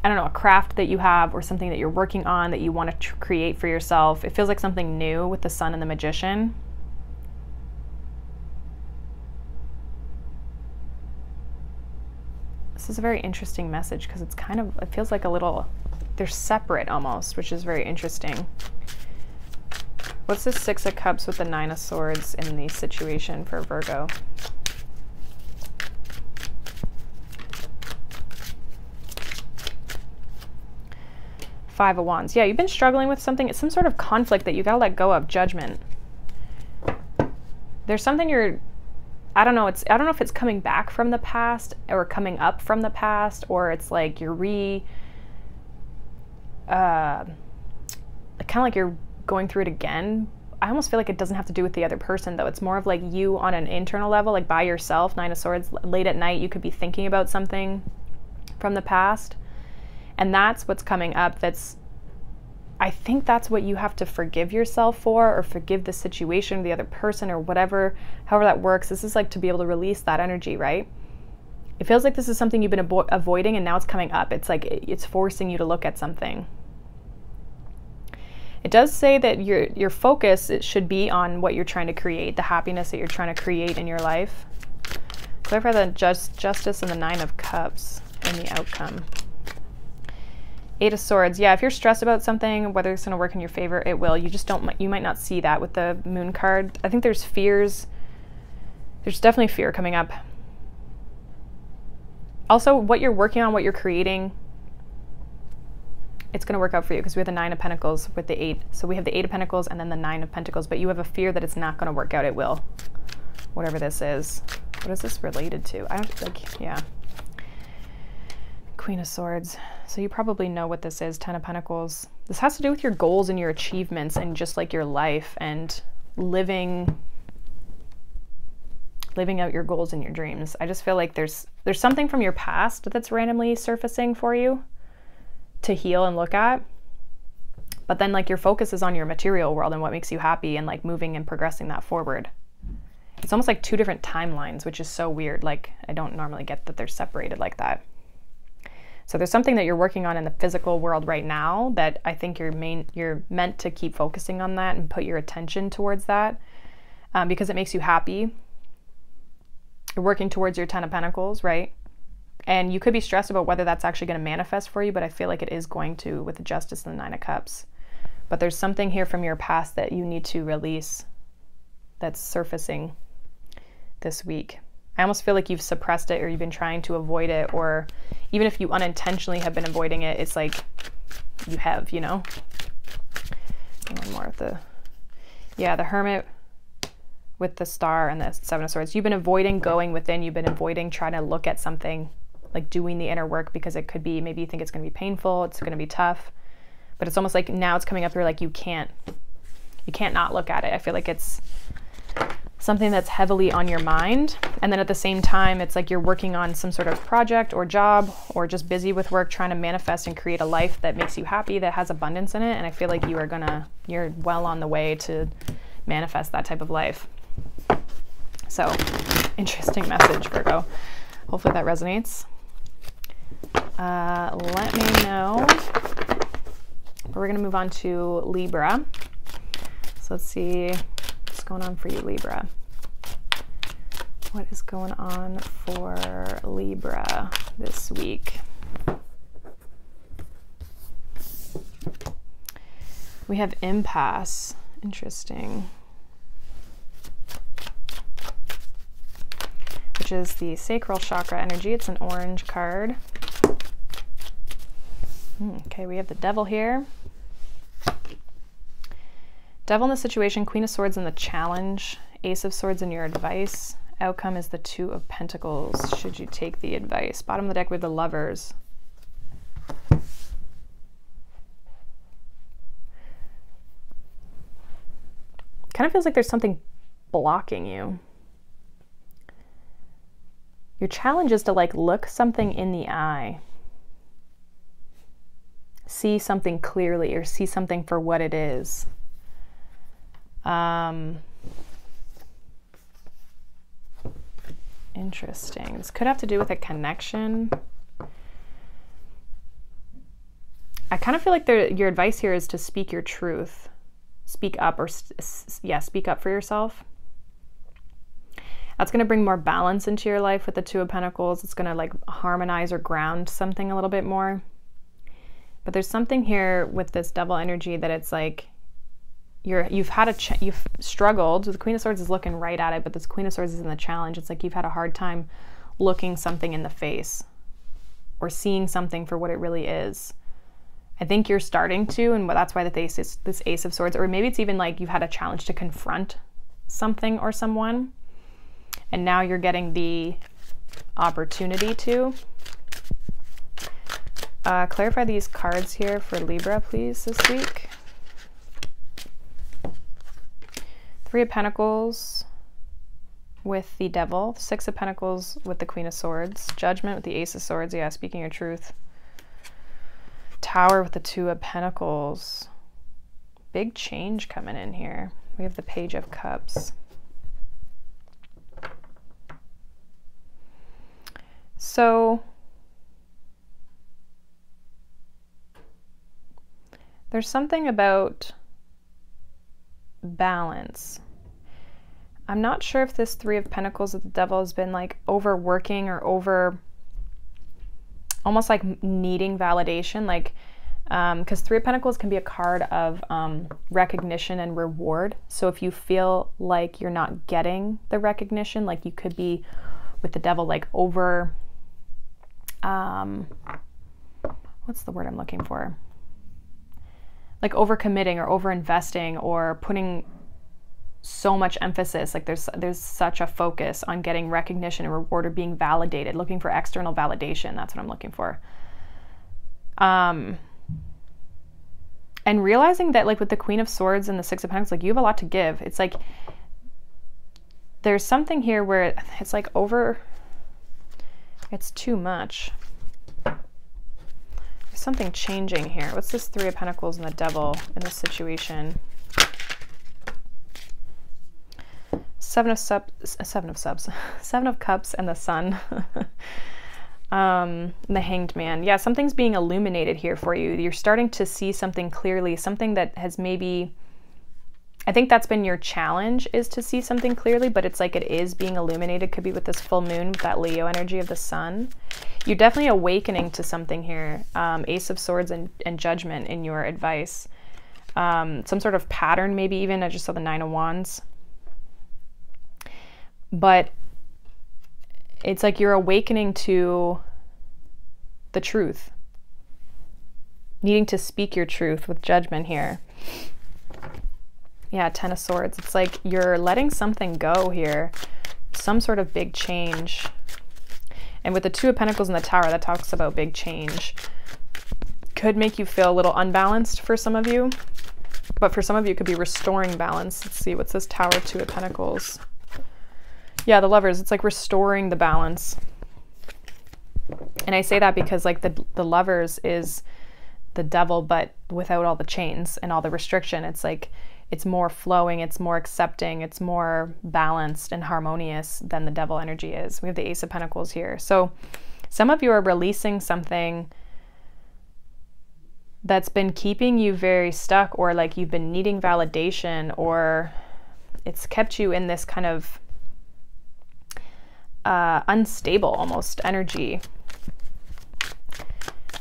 I don't know, a craft that you have or something that you're working on that you want to create for yourself. It feels like something new with the Sun and the Magician. This is a very interesting message because it's kind of, it feels like a little, they're separate almost, which is very interesting. What's the 6 of Cups with the 9 of Swords in the situation for Virgo? Five of Wands. Yeah, you've been struggling with something. It's some sort of conflict that you got to let go of. Judgment. There's something you're, I don't know know if it's coming back from the past or coming up from the past, or it's like you're kind of like you're going through it again. I almost feel like it doesn't have to do with the other person, though. It's more of like you on an internal level, like by yourself. 9 of Swords, late at night, you could be thinking about something from the past. And that's what's coming up. I think that's what you have to forgive yourself for, or forgive the situation, the other person, or whatever, however that works. This is like to be able to release that energy, right? It feels like this is something you've been avoiding, and now it's coming up. It's like it's forcing you to look at something. It does say that your focus, it should be on what you're trying to create, the happiness that you're trying to create in your life. Clarify the Justice and the 9 of Cups in the outcome. 8 of Swords. Yeah, if you're stressed about something, whether it's going to work in your favor, it will. You just don't, you might not see that with the Moon card. I think there's fears. There's definitely fear coming up. Also, what you're working on, what you're creating, it's going to work out for you, because we have the 9 of Pentacles with the 8. So we have the 8 of Pentacles and then the 9 of Pentacles, but you have a fear that it's not going to work out. It will. Whatever this is. What is this related to? I don't like, yeah. Queen of Swords. So you probably know what this is. 10 of Pentacles. This has to do with your goals and your achievements and just like your life and living out your goals and your dreams. I just feel like there's something from your past that's randomly surfacing for you to heal and look at. But then like your focus is on your material world and what makes you happy and like moving and progressing that forward. It's almost like two different timelines, which is so weird. Like I don't normally get that they're separated like that. So there's something that you're working on in the physical world right now that I think you're meant to keep focusing on that and put your attention towards that because it makes you happy. You're working towards your 10 of Pentacles, right? And you could be stressed about whether that's actually going to manifest for you, but I feel like it is going to with the Justice and the 9 of Cups. But there's something here from your past that you need to release that's surfacing this week. I almost feel like you've suppressed it or you've been trying to avoid it, or even if you unintentionally have been avoiding it, it's like you have, you know? One more with the, yeah, the Hermit with the Star and the 7 of Swords. You've been avoiding going within. You've been avoiding trying to look at something, like doing the inner work, because it could be, maybe you think it's going to be painful, it's going to be tough, but it's almost like now it's coming up here like you can't not look at it. I feel like it's something that's heavily on your mind. And then at the same time, it's like you're working on some sort of project or job or just busy with work, trying to manifest and create a life that makes you happy, that has abundance in it. And I feel like you're well on the way to manifest that type of life. So interesting message, Virgo. Hopefully that resonates. Let me know. But we're going to move on to Libra. So let's see what's going on for you, Libra. What is going on for Libra this week? We have impasse. Interesting. Which is the sacral chakra energy. It's an orange card. Okay, we have the Devil here. Devil in the situation, Queen of Swords in the challenge, Ace of Swords in your advice. Outcome is the 2 of Pentacles. Should you take the advice? Bottom of the deck with the Lovers. Kind of feels like there's something blocking you. Your challenge is to like look something in the eye. See something clearly or see something for what it is. Interesting. This could have to do with a connection. I kind of feel like your advice here is to speak your truth. Speak up, or speak up for yourself. That's going to bring more balance into your life with the 2 of Pentacles. It's going to like harmonize or ground something a little bit more. But there's something here with this Devil energy that it's like you've struggled. The Queen of Swords is looking right at it, but this Queen of Swords is in the challenge. It's like you've had a hard time looking something in the face or seeing something for what it really is. I think you're starting to, and that's why this Ace of Swords, or maybe it's even like you've had a challenge to confront something or someone, and now you're getting the opportunity to. Clarify these cards here for Libra, please, this week. 3 of Pentacles with the Devil, 6 of Pentacles with the Queen of Swords, Judgment with the Ace of Swords, yeah, speaking your truth. Tower with the 2 of Pentacles. Big change coming in here. We have the Page of Cups. So there's something about balance. I'm not sure if this 3 of Pentacles with the Devil has been like overworking or almost like needing validation, like because 3 of Pentacles can be a card of recognition and reward. So if you feel like you're not getting the recognition, like you could be with the Devil like over what's the word I'm looking for? Like overcommitting or overinvesting or putting so much emphasis, like there's such a focus on getting recognition and reward or being validated, looking for external validation. That's what I'm looking for. And realizing that like with the Queen of Swords and the 6 of Pentacles, like you have a lot to give. It's like there's something here where it's like it's too much. There's something changing here. What's this Three of Pentacles and the Devil in this situation? Seven of Cups and the Sun. The Hanged Man. Yeah, something's being illuminated here for you. You're starting to see something clearly, something that has maybe, I think that's been your challenge, is to see something clearly, but it's like it is being illuminated. Could be with this full moon, with that Leo energy of the Sun. You're definitely awakening to something here. Ace of Swords and Judgment in your advice. Some sort of pattern, maybe even. I just saw the Nine of Wands. But it's like you're awakening to the truth. Needing to speak your truth with Judgment here. Yeah, Ten of Swords. It's like you're letting something go here. Some sort of big change. And with the Two of Pentacles in the Tower, that talks about big change. Could make you feel a little unbalanced for some of you. But for some of you, it could be restoring balance. Let's see, what's this Tower, Two of Pentacles? Yeah, the Lovers, it's like restoring the balance. And I say that because like the Lovers is the Devil, but without all the chains and all the restriction. It's like, it's more flowing, it's more accepting, it's more balanced and harmonious than the Devil energy is. We have the Ace of Pentacles here. So some of you are releasing something that's been keeping you very stuck, or like you've been needing validation, or it's kept you in this kind of unstable almost energy.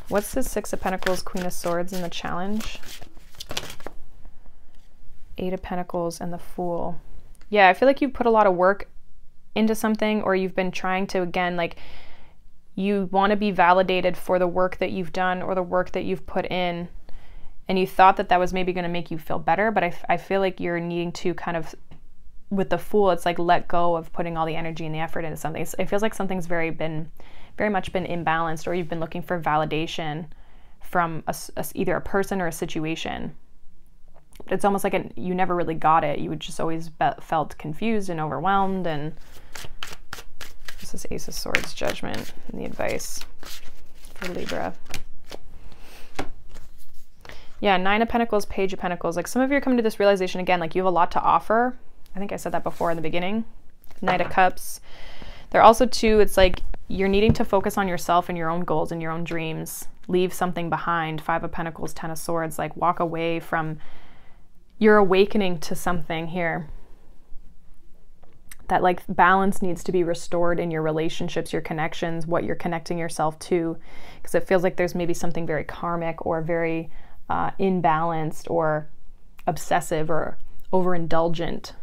What's the Six of Pentacles, Queen of Swords in the challenge? Eight of Pentacles and the Fool. Yeah, I feel like you've put a lot of work into something, or you've been trying to, again, like you want to be validated for the work that you've done or the work that you've put in, and you thought that that was maybe going to make you feel better, but I feel like you're needing to kind of, with the Fool, it's like let go of putting all the energy and the effort into something. It feels like something's very much been imbalanced, or you've been looking for validation from either a person or a situation. It's almost like you never really got it. You just always felt confused and overwhelmed. And this is Ace of Swords, Judgment, and the advice for Libra. Yeah, Nine of Pentacles, Page of Pentacles. Like some of you are coming to this realization again, like you have a lot to offer. I think I said that before in the beginning. Knight of Cups. There are also too, it's like you're needing to focus on yourself and your own goals and your own dreams. Leave something behind. Five of Pentacles, Ten of Swords. Like walk away from, you're awakening to something here. That like balance needs to be restored in your relationships, your connections, what you're connecting yourself to. Because it feels like there's maybe something very karmic or very imbalanced or obsessive or overindulgent,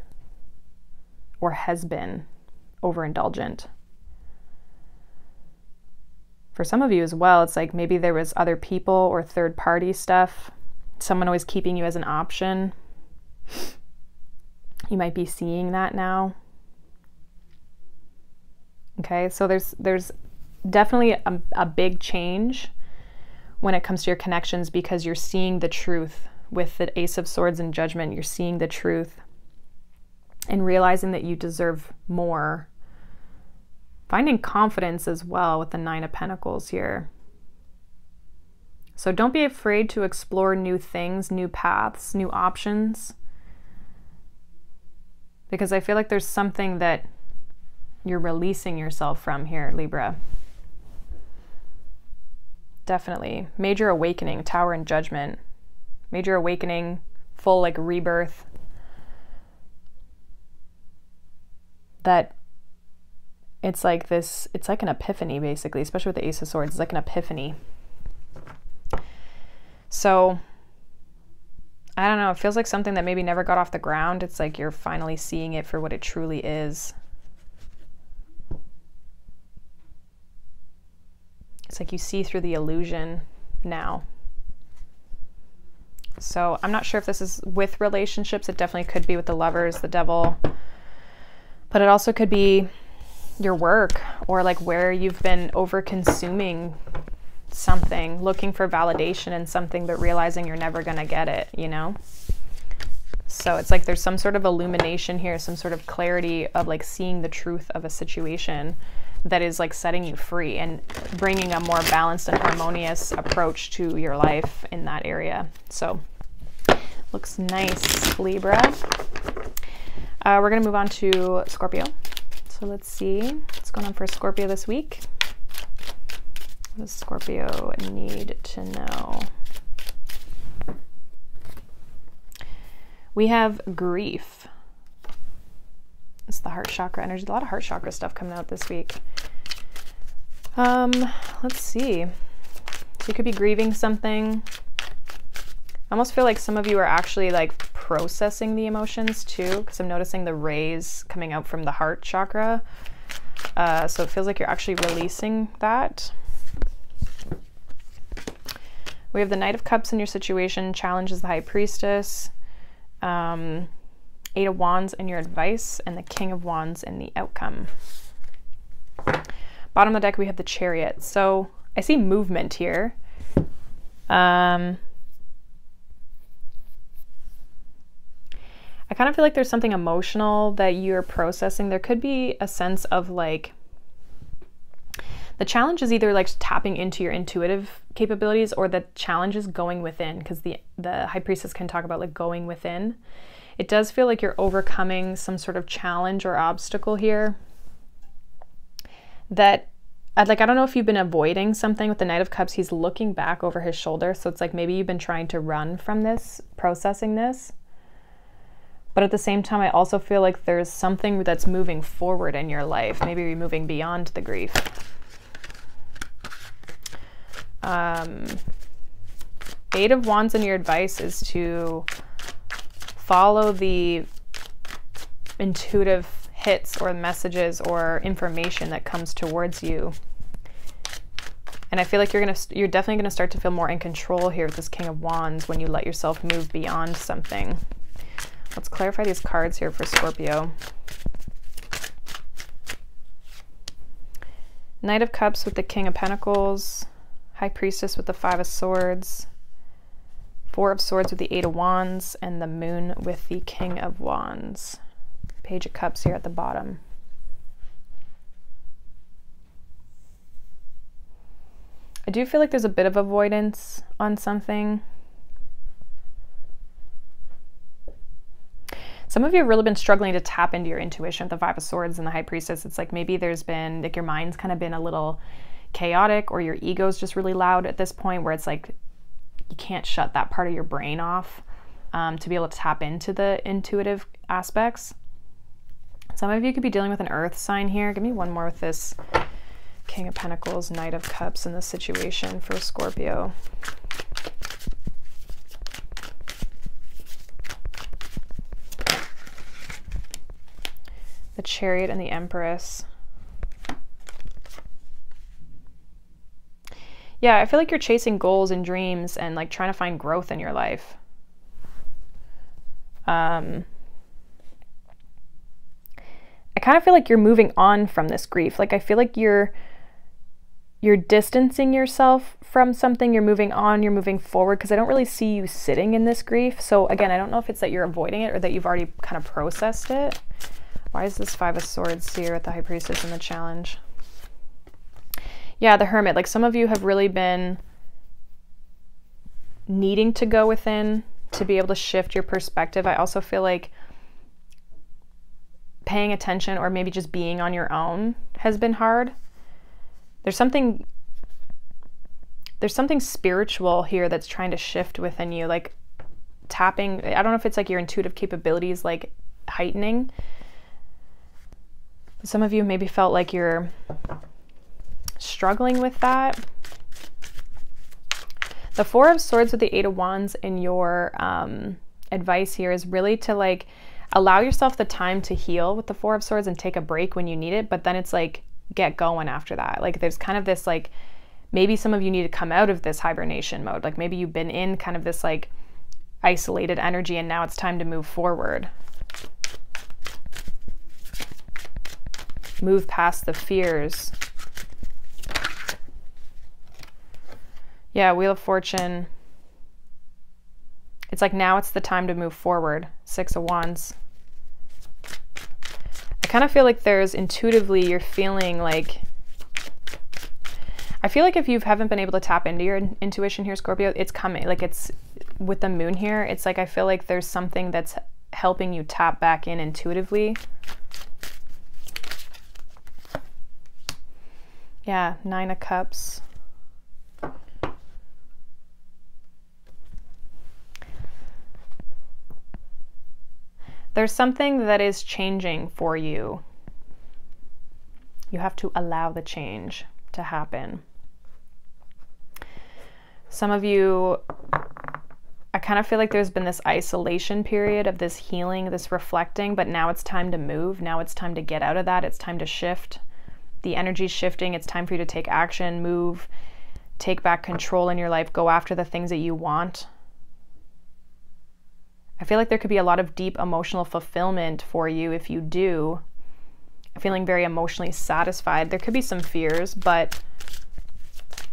or has been overindulgent. For some of you as well, it's like maybe there was other people or third party stuff. Someone always keeping you as an option. You might be seeing that now. Okay, so there's definitely a big change when it comes to your connections, because you're seeing the truth with the Ace of Swords and Judgment. You're seeing the truth and realizing that you deserve more. Finding confidence as well with the Nine of Pentacles here. So don't be afraid to explore new things, new paths, new options. Because I feel like there's something that you're releasing yourself from here, Libra. Definitely. Major awakening, Tower and Judgment. Major awakening, full like rebirth. That it's like this, it's like an epiphany basically, especially with the Ace of Swords. It's like an epiphany. So I don't know, it feels like something that maybe never got off the ground. It's like you're finally seeing it for what it truly is. It's like you see through the illusion now. So I'm not sure if this is with relationships. It definitely could be with the Lovers, the Devil, but it also could be your work, or like where you've been over consuming something, looking for validation in something, but realizing you're never going to get it, you know? So it's like there's some sort of illumination here, some sort of clarity of like seeing the truth of a situation. that is like setting you free and bringing a more balanced and harmonious approach to your life in that area. So looks nice, Libra. We're going to move on to Scorpio. So let's see what's going on for Scorpio this week. What does Scorpio need to know? We have grief. It's the heart chakra energy. A lot of heart chakra stuff coming out this week. Let's see. So you could be grieving something. I almost feel like some of you are actually like processing the emotions too, because I'm noticing the rays coming out from the heart chakra. So it feels like you're actually releasing that. We have the Knight of Cups in your situation, challenges the High Priestess, Eight of Wands in your advice, and the King of Wands in the outcome. Bottom of the deck, we have the Chariot. So I see movement here. I kind of feel like there's something emotional that you're processing. There could be a sense of like, the challenge is either like tapping into your intuitive capabilities, or the challenge is going within, because the High Priestess can talk about like going within. It does feel like you're overcoming some sort of challenge or obstacle here that, like, I don't know if you've been avoiding something. With the Knight of Cups, he's looking back over his shoulder. So it's like maybe you've been trying to run from this, processing this. But at the same time, I also feel like there's something that's moving forward in your life. Maybe you're moving beyond the grief. Eight of Wands in your advice is to follow the intuitive hits or messages or information that comes towards you. And I feel like you're definitely gonna start to feel more in control here with this King of Wands when you let yourself move beyond something. Let's clarify these cards here for Scorpio. Knight of Cups with the King of Pentacles, High Priestess with the Five of Swords, Four of Swords with the Eight of Wands, and the Moon with the King of Wands. Page of Cups here at the bottom. I do feel like there's a bit of avoidance on something. Some of you have really been struggling to tap into your intuition with the Five of Swords and the High Priestess. It's like maybe there's been, like, your mind's kind of been a little chaotic, or your ego's just really loud at this point, where it's like you can't shut that part of your brain off to be able to tap into the intuitive aspects. Some of you could be dealing with an earth sign here. Give me one more with this King of Pentacles, Knight of Cups in this situation for Scorpio. The Chariot and the Empress. Yeah, I feel like you're chasing goals and dreams and like trying to find growth in your life. I kind of feel like you're moving on from this grief. Like, I feel like you're distancing yourself from something. You're moving on, you're moving forward, because I don't really see you sitting in this grief. So again, I don't know if it's that you're avoiding it or that you've already kind of processed it. Why is this Five of Swords here at the High Priestess in the challenge? Yeah, the Hermit. Like, some of you have really been needing to go within to be able to shift your perspective. I also feel like paying attention, or maybe just being on your own, has been hard. There's something spiritual here that's trying to shift within you, like tapping. I don't know if it's like your intuitive capabilities like heightening. Some of you maybe felt like you're struggling with that. The Four of Swords with the Eight of Wands in your advice here is really to like allow yourself the time to heal with the Four of Swords and take a break when you need it, but then it's like get going after that. Like, there's kind of this like, maybe some of you need to come out of this hibernation mode. Like, maybe you've been in kind of this like isolated energy and now it's time to move forward. Move past the fears. Yeah, Wheel of Fortune. It's like now it's the time to move forward. Six of Wands. I kind of feel like there's intuitively you're feeling like I feel like if you haven't been able to tap into your intuition here, Scorpio, it's coming. Like it's with the moon here, it's like I feel like there's something that's helping you tap back in intuitively. Yeah, 9 of Cups. There's something that is changing for you. You have to allow the change to happen. Some of you, I kind of feel like there's been this isolation period of this healing, this reflecting, but now it's time to move. Now it's time to get out of that. It's time to shift. The energy's shifting. It's time for you to take action, move, take back control in your life, go after the things that you want. I feel like there could be a lot of deep emotional fulfillment for you if you do. Feeling very emotionally satisfied. There could be some fears, but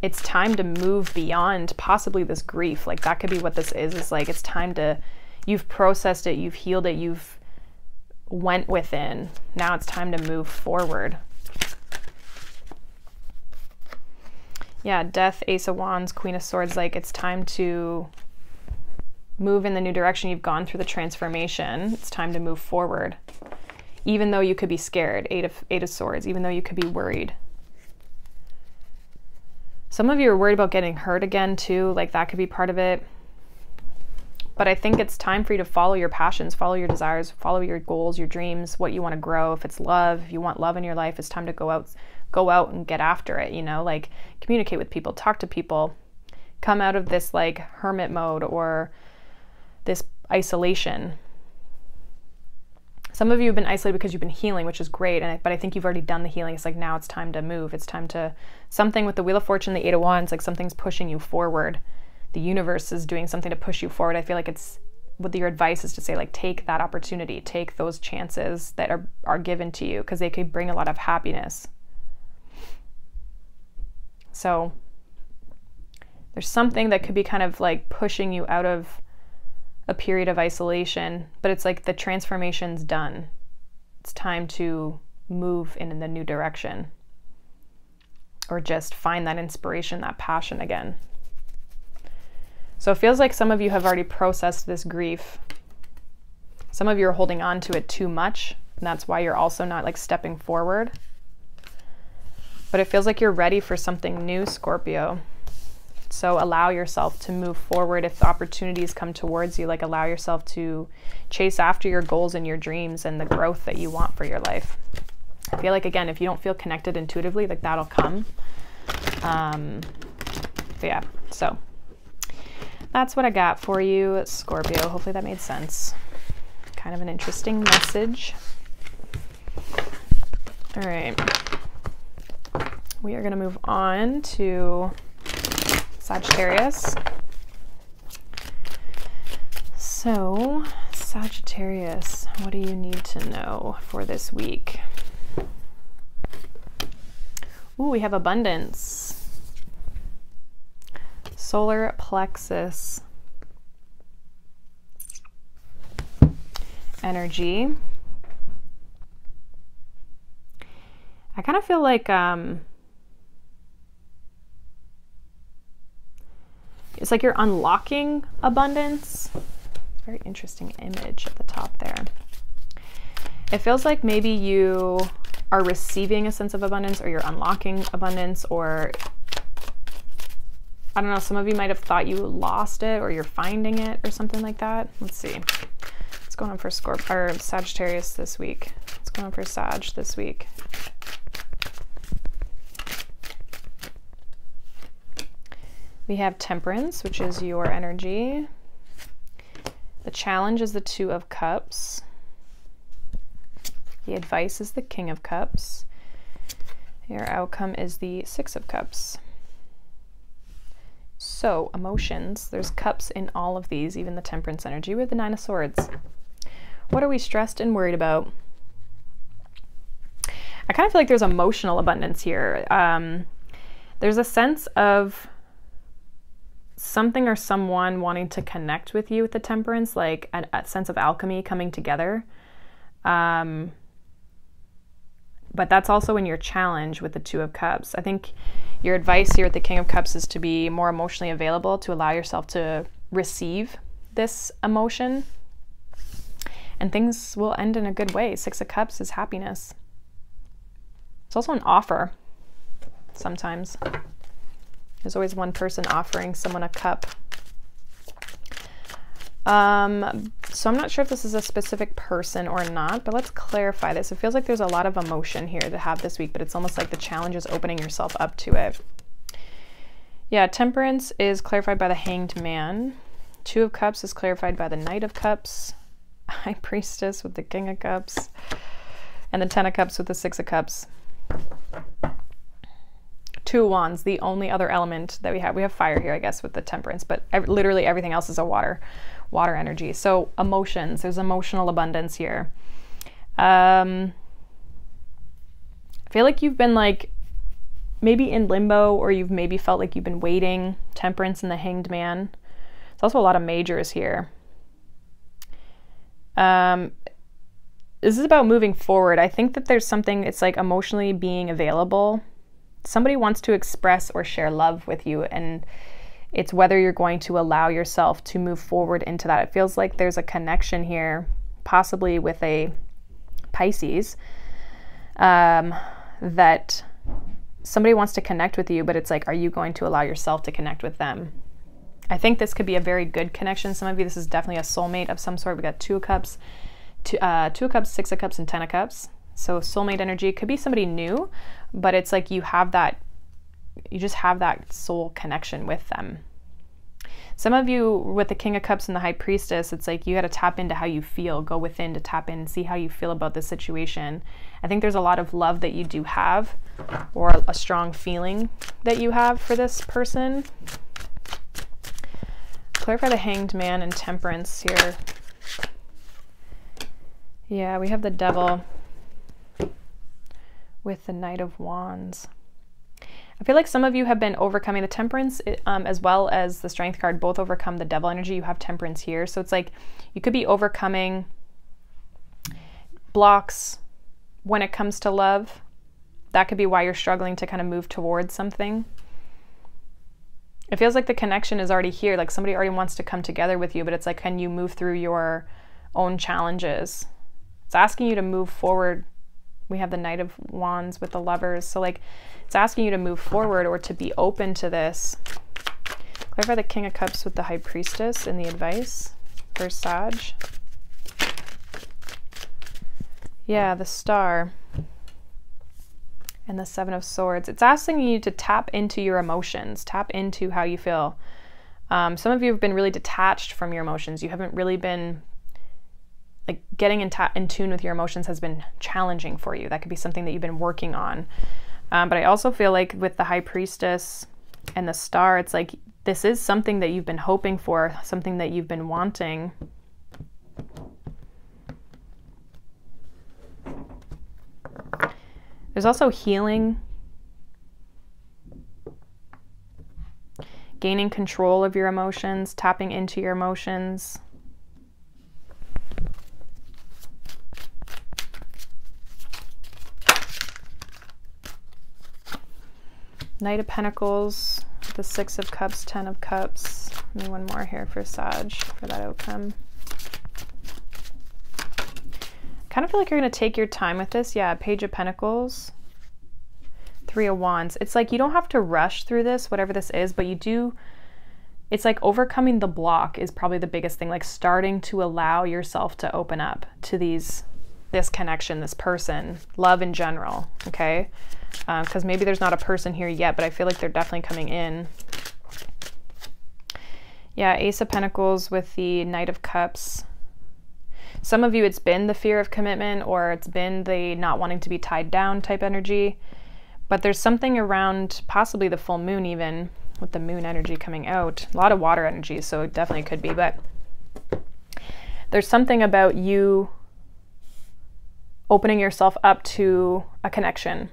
it's time to move beyond possibly this grief. Like that could be what this is. It's like it's time to, you've processed it, you've healed it, you've went within. Now it's time to move forward. Yeah, Death, Ace of Wands, Queen of Swords, like it's time to move in the new direction. You've gone through the transformation. It's time to move forward. Even though you could be scared, Eight of Swords, even though you could be worried. Some of you are worried about getting hurt again too, like that could be part of it. But I think it's time for you to follow your passions, follow your desires, follow your goals, your dreams, what you want to grow. If it's love, if you want love in your life, it's time to go out and get after it, you know, like communicate with people, talk to people, come out of this like hermit mode or this isolation. Some of you have been isolated because you've been healing, which is great, but I think you've already done the healing. It's like now it's time to move. It's time to, something with the Wheel of Fortune, the Eight of Wands, like something's pushing you forward. The universe is doing something to push you forward. I feel like it's, what your advice is to say, like, take that opportunity, take those chances that are given to you, because they could bring a lot of happiness. So there's something that could be kind of like pushing you out of a period of isolation, but it's like the transformation's done. It's time to move in the new direction, or just find that inspiration, that passion again. So it feels like some of you have already processed this grief. Some of you are holding on to it too much, and that's why you're also not like stepping forward. But it feels like you're ready for something new, Scorpio. So allow yourself to move forward. If the opportunities come towards you, like allow yourself to chase after your goals and your dreams and the growth that you want for your life. I feel like, again, if you don't feel connected intuitively, like that'll come. But yeah, so that's what I got for you, Scorpio. Hopefully that made sense. Kind of an interesting message. All right. We are going to move on to Sagittarius. So, Sagittarius, what do you need to know for this week? Ooh, we have abundance. Solar plexus energy. I kind of feel like it's like you're unlocking abundance. Very interesting image at the top there. It feels like maybe you are receiving a sense of abundance, or you're unlocking abundance, or I don't know, some of you might have thought you lost it, or you're finding it, or something like that. Let's see. What's going on for Scorpio or Sagittarius this week? What's going on for Sag this week? We have Temperance, which is your energy. The challenge is the Two of Cups. The advice is the King of Cups. Your outcome is the Six of Cups. So, emotions. There's cups in all of these, even the Temperance energy. We have the Nine of Swords. What are we stressed and worried about? I kind of feel like there's emotional abundance here. There's a sense of something or someone wanting to connect with you with the Temperance, like a sense of alchemy coming together. But that's also in your challenge with the Two of Cups. I think your advice here with the King of Cups is to be more emotionally available, to allow yourself to receive this emotion. And things will end in a good way. Six of Cups is happiness. It's also an offer sometimes. There's always one person offering someone a cup. So I'm not sure if this is a specific person or not, but let's clarify this. It feels like there's a lot of emotion here to have this week, but it's almost like the challenge is opening yourself up to it. Yeah, Temperance is clarified by the Hanged Man. Two of Cups is clarified by the Knight of Cups. High Priestess with the King of Cups. And the Ten of Cups with the Six of Cups. Two of Wands, the only other element that we have. We have fire here, I guess, with the Temperance, but literally everything else is a water energy. So emotions, there's emotional abundance here. I feel like you've been like maybe in limbo, or you've maybe felt like you've been waiting. Temperance and the Hanged Man. There's also a lot of majors here. This is about moving forward. I think that there's something, it's like emotionally being available. Somebody wants to express or share love with you, and it's whether you're going to allow yourself to move forward into that. It feels like there's a connection here, possibly with a Pisces, that somebody wants to connect with you, but it's like, are you going to allow yourself to connect with them? I think this could be a very good connection. Some of you, this is definitely a soulmate of some sort. We got Two of Cups, Two of Cups, Six of Cups, and Ten of Cups. So soulmate energy could be somebody new, but it's like you have that, you just have that soul connection with them. Some of you with the King of Cups and the High Priestess, it's like you got to tap into how you feel, go within to tap in and see how you feel about this situation. I think there's a lot of love that you do have, or a strong feeling that you have for this person. Clarify the Hanged Man and Temperance here. Yeah, we have the Devil with the Knight of Wands. I feel like some of you have been overcoming the Temperance as well as the Strength card, both overcome the Devil energy. You have Temperance here. So it's like you could be overcoming blocks when it comes to love. That could be why you're struggling to kind of move towards something. It feels like the connection is already here. Like somebody already wants to come together with you, but it's like, can you move through your own challenges? It's asking you to move forward. We have the Knight of Wands with the Lovers. So like it's asking you to move forward or to be open to this. Clarify the King of Cups with the High Priestess in the advice for Sag. Yeah, the Star and the Seven of Swords. It's asking you to tap into your emotions, tap into how you feel. Some of you have been really detached from your emotions. You haven't really been like getting in tune with your emotions has been challenging for you. That could be something that you've been working on. But I also feel like with the High Priestess and the Star, it's like this is something that you've been hoping for, something that you've been wanting. There's also healing, gaining control of your emotions, tapping into your emotions. Knight of Pentacles, the Six of Cups, Ten of Cups. Maybe one more here for Sag for that outcome. Kind of feel like you're going to take your time with this. Yeah, Page of Pentacles, Three of Wands. It's like you don't have to rush through this, whatever this is, but you do. It's like overcoming the block is probably the biggest thing, like starting to allow yourself to open up to this connection, this person, love in general, okay? Because maybe there's not a person here yet, but I feel like they're definitely coming in. Yeah, Ace of Pentacles with the Knight of Cups. Some of you, it's been the fear of commitment, or it's been the not wanting to be tied down type energy. But there's something around possibly the full moon, even with the moon energy coming out. A lot of water energy, so it definitely could be. But there's something about you opening yourself up to a connection,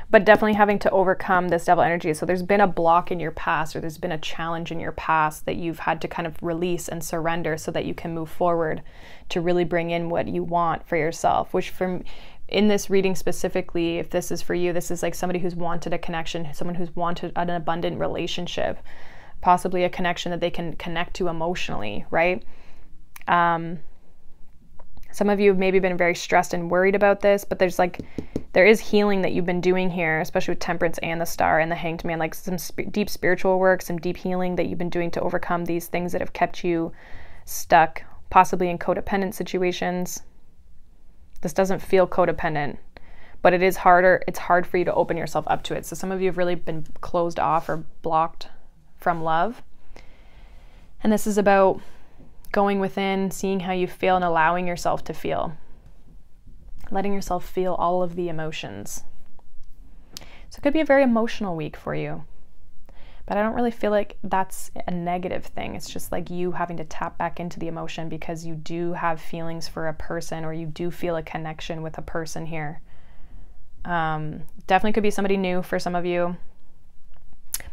but definitely having to overcome this Devil energy. So there's been a block in your past, or there's been a challenge in your past that you've had to kind of release and surrender so that you can move forward to really bring in what you want for yourself, which for in this reading specifically, if this is for you, this is like somebody who's wanted a connection, someone who's wanted an abundant relationship, possibly a connection that they can connect to emotionally, right? Some of you have maybe been very stressed and worried about this, but there is healing that you've been doing here, especially with Temperance and the Star and the Hanged Man, like some deep spiritual work, some deep healing that you've been doing to overcome these things that have kept you stuck, possibly in codependent situations. This doesn't feel codependent, but it is harder. It's hard for you to open yourself up to it. So some of you have really been closed off or blocked from love. And this is about going within, seeing how you feel and allowing yourself to feel. Letting yourself feel all of the emotions. So it could be a very emotional week for you. But I don't really feel like that's a negative thing. It's just like you having to tap back into the emotion because you do have feelings for a person, or you do feel a connection with a person here. Definitely could be somebody new for some of you.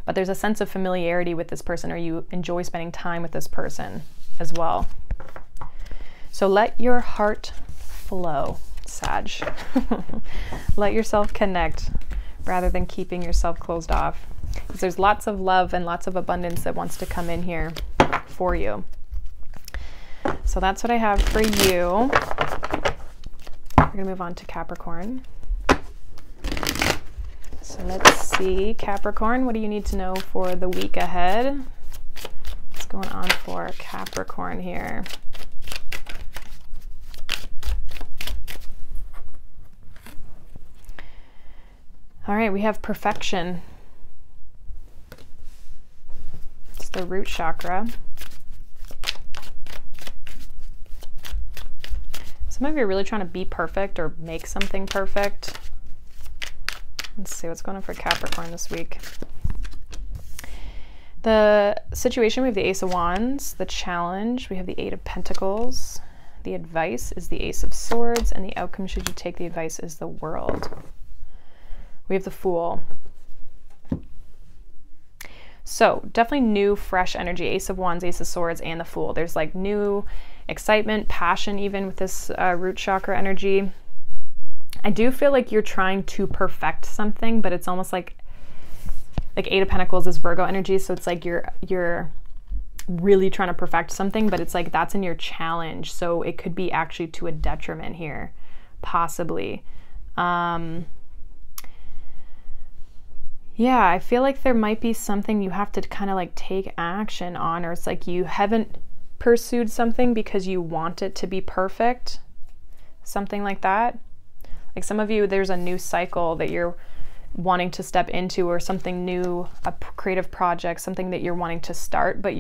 But there's a sense of familiarity with this person, or you enjoy spending time with this person as well. So let your heart flow, Sag. Let yourself connect rather than keeping yourself closed off. Because there's lots of love and lots of abundance that wants to come in here for you. So that's what I have for you. We're going to move on to Capricorn. So let's see, Capricorn, what do you need to know for the week ahead? What's going on for Capricorn here? All right, we have perfection. It's the root chakra. Some of you are really trying to be perfect or make something perfect. Let's see what's going on for Capricorn this week. The situation, we have the Ace of Wands. The challenge, we have the Eight of Pentacles. The advice is the Ace of Swords, and the outcome, should you take the advice, is the World. We have the Fool. So definitely new, fresh energy. Ace of Wands, Ace of Swords, and the Fool. There's like new excitement, passion, even with this root chakra energy. I do feel like you're trying to perfect something, but it's almost like Eight of Pentacles is Virgo energy. So it's like you're really trying to perfect something, but it's like that's in your challenge. So it could be actually to a detriment here, possibly. Yeah, I feel like there might be something you have to kind of like take action on, or it's like you haven't pursued something because you want it to be perfect. Something like that. Like some of you, there's a new cycle that you're wanting to step into, or something new, a creative project, something that you're wanting to start, but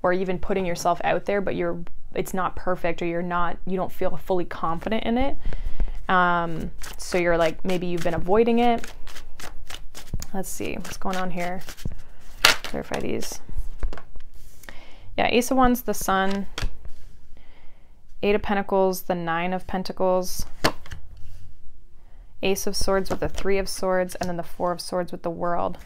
or even putting yourself out there, but it's not perfect, or you don't feel fully confident in it. So you're like, maybe you've been avoiding it. Let's see what's going on here. Clarify these. Yeah, Ace of Wands, the Sun. Eight of Pentacles, the Nine of Pentacles. Ace of Swords with the Three of Swords, and then the Four of Swords with the World.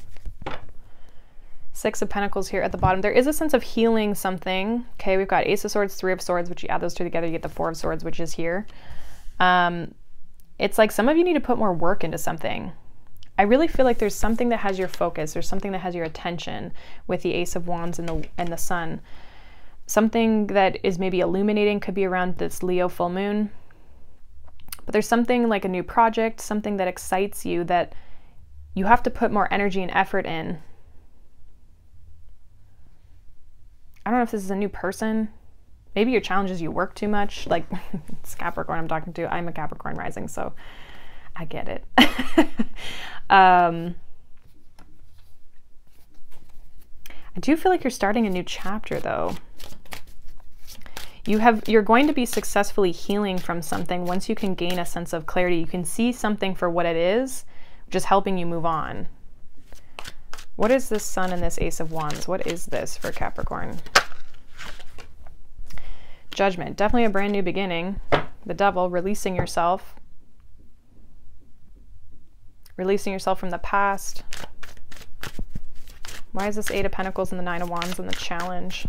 Six of Pentacles here at the bottom. There is a sense of healing something. Okay, we've got Ace of Swords, Three of Swords, which you add those two together, you get the Four of Swords, which is here. It's like some of you need to put more work into something. I really feel like there's something that has your focus. There's something that has your attention with the Ace of Wands and the Sun. Something that is maybe illuminating, could be around this Leo full moon. But there's something like a new project, something that excites you that you have to put more energy and effort in. I don't know if this is a new person. Maybe your challenge is you work too much. Like, it's Capricorn I'm talking to. I'm a Capricorn rising, so I get it. I do feel like you're starting a new chapter, though. You're going to be successfully healing from something once you can gain a sense of clarity. You can see something for what it is, just helping you move on. What is this Sun and this Ace of Wands? What is this for Capricorn? Judgment. Definitely a brand new beginning. The Devil, releasing yourself. Releasing yourself from the past. Why is this Eight of Pentacles and the Nine of Wands and the challenge?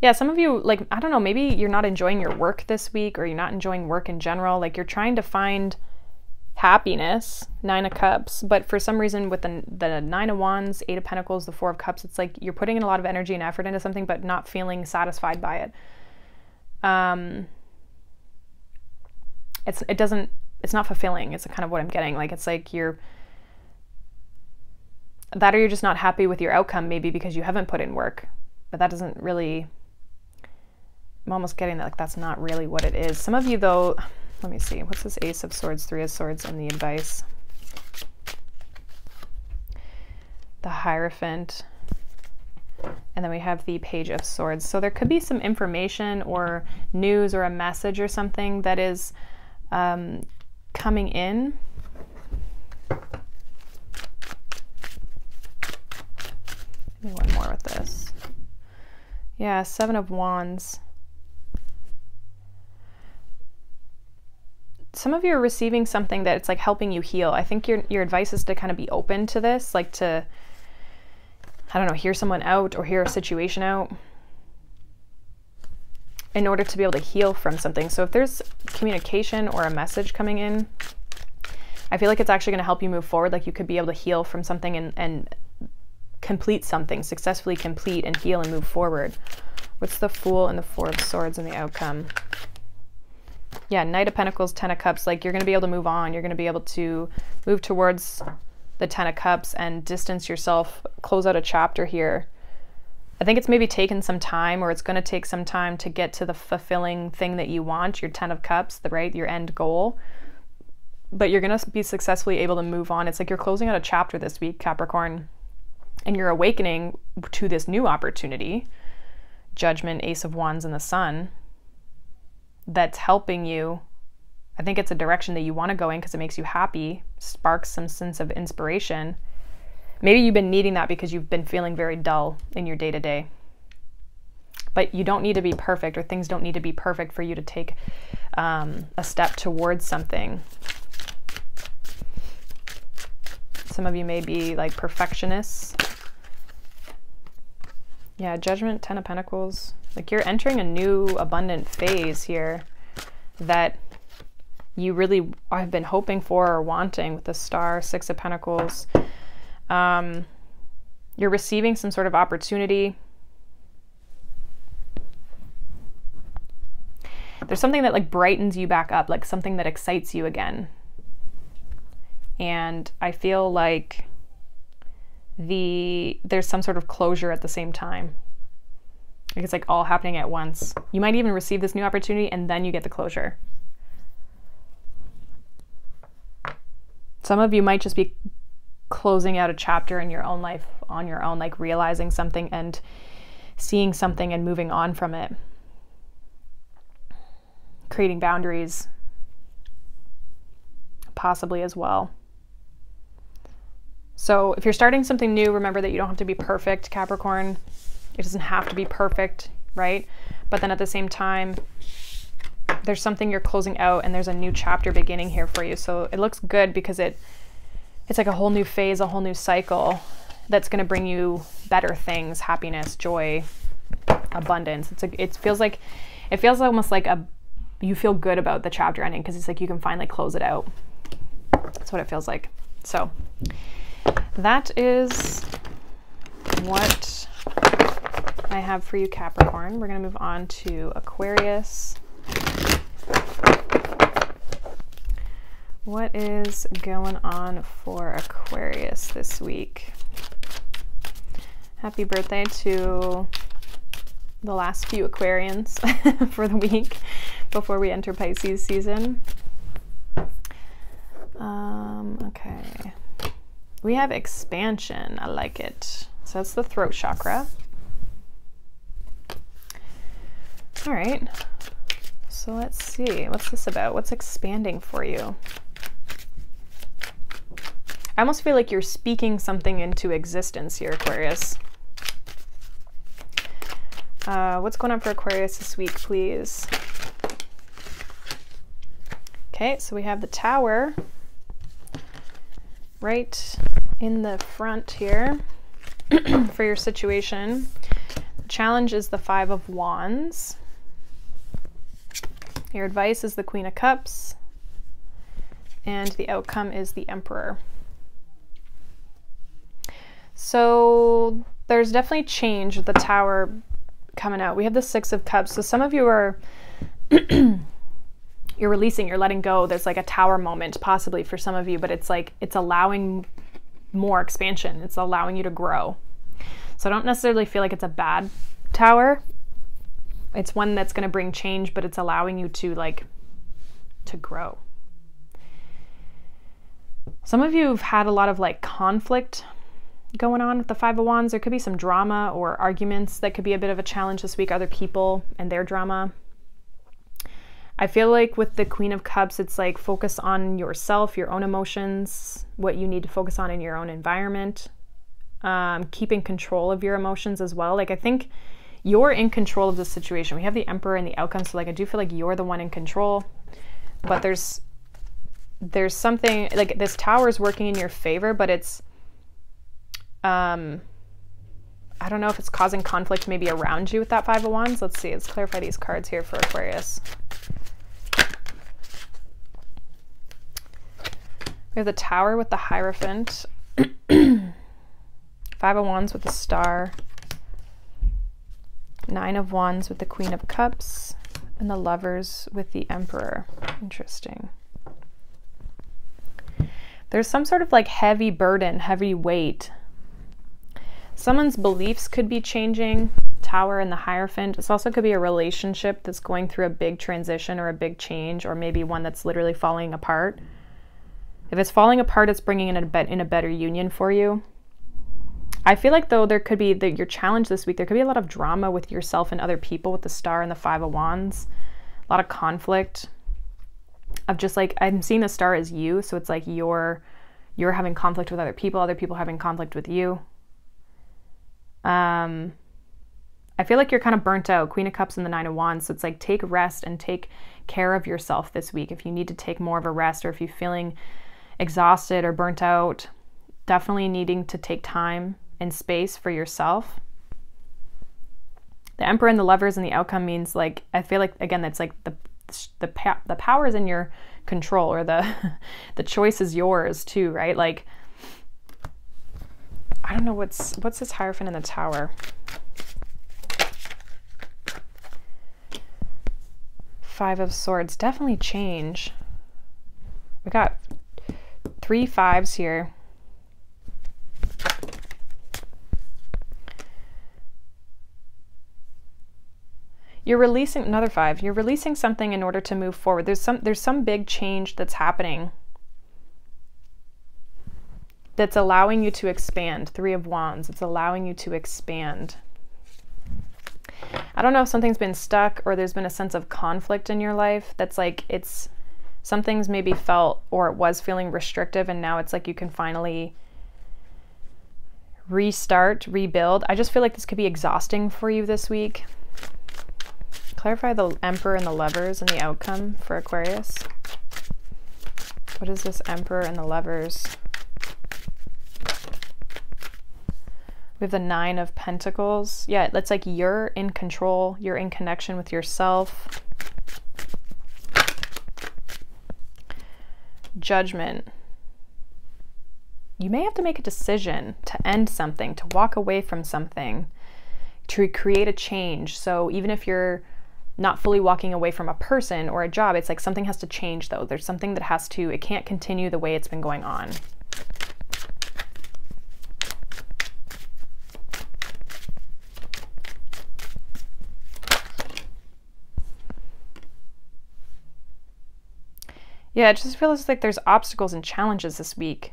Yeah, some of you, like, I don't know, maybe you're not enjoying your work this week, or you're not enjoying work in general. Like, you're trying to find happiness, 9 of Cups, but for some reason with the 9 of Wands, 8 of Pentacles, the 4 of Cups, it's like you're putting in a lot of energy and effort into something, but not feeling satisfied by it. It's not fulfilling. It's kind of what I'm getting. Like, it's like or you're just not happy with your outcome, maybe because you haven't put in work, but that doesn't really, I'm almost getting that, like, that's not really what it is. Some of you though, let me see, what's this Ace of Swords, 3 of Swords, and the advice? The Hierophant. And then we have the Page of Swords. So there could be some information or news or a message or something that is coming in. Maybe one more with this. Yeah, 7 of Wands. Some of you are receiving something that it's like helping you heal. I think your advice is to kind of be open to this, like to, I don't know, hear someone out or hear a situation out in order to be able to heal from something. So if there's communication or a message coming in, I feel like it's actually going to help you move forward. Like, you could be able to heal from something and complete something, successfully complete and heal and move forward. What's the Fool and the 4 of Swords and the outcome? Yeah, Knight of Pentacles, 10 of Cups. Like, you're going to be able to move on. You're going to be able to move towards the 10 of Cups and distance yourself, close out a chapter here. I think it's maybe taken some time, or it's going to take some time to get to the fulfilling thing that you want, your 10 of Cups, your end goal. But you're going to be successfully able to move on. It's like you're closing out a chapter this week, Capricorn, and you're awakening to this new opportunity. Judgment, Ace of Wands, and the Sun. That's helping you. I think it's a direction that you want to go in because it makes you happy, sparks some sense of inspiration. Maybe you've been needing that because you've been feeling very dull in your day-to-day. But you don't need to be perfect, or things don't need to be perfect for you to take a step towards something. Some of you may be like perfectionists. Yeah, Judgment, 10 of Pentacles. Like, you're entering a new abundant phase here that you really have been hoping for or wanting with the Star, 6 of Pentacles. You're receiving some sort of opportunity. There's something that like brightens you back up, like something that excites you again. And I feel like there's some sort of closure at the same time. Like, it's like all happening at once. You might even receive this new opportunity and then you get the closure. Some of you might just be closing out a chapter in your own life on your own, like realizing something and seeing something and moving on from it. Creating boundaries, possibly as well. So if you're starting something new, remember that you don't have to be perfect, Capricorn. It doesn't have to be perfect, right? But then at the same time, there's something you're closing out and there's a new chapter beginning here for you. So it looks good because it's like a whole new phase, a whole new cycle that's going to bring you better things, happiness, joy, abundance. It feels almost like you feel good about the chapter ending because it's like you can finally close it out. That's what it feels like. So that is what I have for you, Capricorn. We're going to move on to Aquarius. What is going on for Aquarius this week? Happy birthday to the last few Aquarians for the week before we enter Pisces season. Okay. We have expansion. I like it. So that's the throat chakra. All right. So let's see. What's this about? What's expanding for you? I almost feel like you're speaking something into existence here, Aquarius. What's going on for Aquarius this week, please? Okay, so we have the Tower right in the front here for your situation. challenge is the Five of Wands. Your advice is the Queen of Cups. And the outcome is the Emperor. So there's definitely change with the Tower coming out. We have the Six of Cups. So some of you are, you're releasing, you're letting go. There's like a Tower moment possibly for some of you, but it's like, it's allowing more expansion. It's allowing you to grow. So I don't necessarily feel like it's a bad Tower. It's one that's going to bring change, but it's allowing you to to grow. Some of you have had a lot of like conflict going on with the Five of Wands. There could be some drama or arguments that could be a bit of a challenge this week, other people and their drama. I feel like with the Queen of Cups, it's like focus on yourself, your own emotions, what you need to focus on in your own environment, keeping control of your emotions as well. Like I think you're in control of the situation. We have the Emperor and the outcome, so like I do feel like you're the one in control, but there's something like this Tower is working in your favor, but it's I don't know if it's causing conflict maybe around you with that Five of Wands. Let's see. Let's clarify these cards here for Aquarius. We have the Tower with the Hierophant, Five of Wands with the Star, Nine of Wands with the Queen of Cups, and the Lovers with the Emperor. Interesting. There's some sort of like heavy burden, heavy weight. Someone's beliefs could be changing. Tower and the Hierophant. This also could be a relationship that's going through a big transition or a big change, or maybe one that's literally falling apart. If it's falling apart, it's bringing in a better union for you. I feel like though there could be your challenge this week. There could be a lot of drama with yourself and other people with the Star and the Five of Wands. A lot of conflict of just like, I'm seeing the Star as you. So it's like you're having conflict with other people having conflict with you. I feel like you're kind of burnt out. Queen of Cups and the Nine of Wands. So it's like take rest and take care of yourself this week. If you need to take more of a rest, or if you're feeling exhausted or burnt out, definitely needing to take time and space for yourself. The Emperor and the Lovers and the outcome means like, I feel like again, that's like the power is in your control, or the choice is yours too, right? Like, I don't know what's this Hierophant in the Tower. Five of Swords, definitely change. We got 3 5s here. You're releasing another 5. You're releasing something in order to move forward. There's some big change that's happening that's allowing you to expand. 3 of Wands. It's allowing you to expand. I don't know if something's been stuck, or there's been a sense of conflict in your life that's like something's maybe felt, or it was feeling restrictive, and now it's like you can finally restart, rebuild. I just feel like this could be exhausting for you this week. Clarify the Emperor and the Lovers and the outcome for Aquarius. What is this Emperor and the Lovers? We have the Nine of Pentacles. Yeah, that's like you're in control. You're in connection with yourself. Judgment. You may have to make a decision to end something, to walk away from something, to create a change. So even if you're not fully walking away from a person or a job, it's like something has to change though. There's something that has to, it can't continue the way it's been going on. Yeah, it just feels like there's obstacles and challenges this week.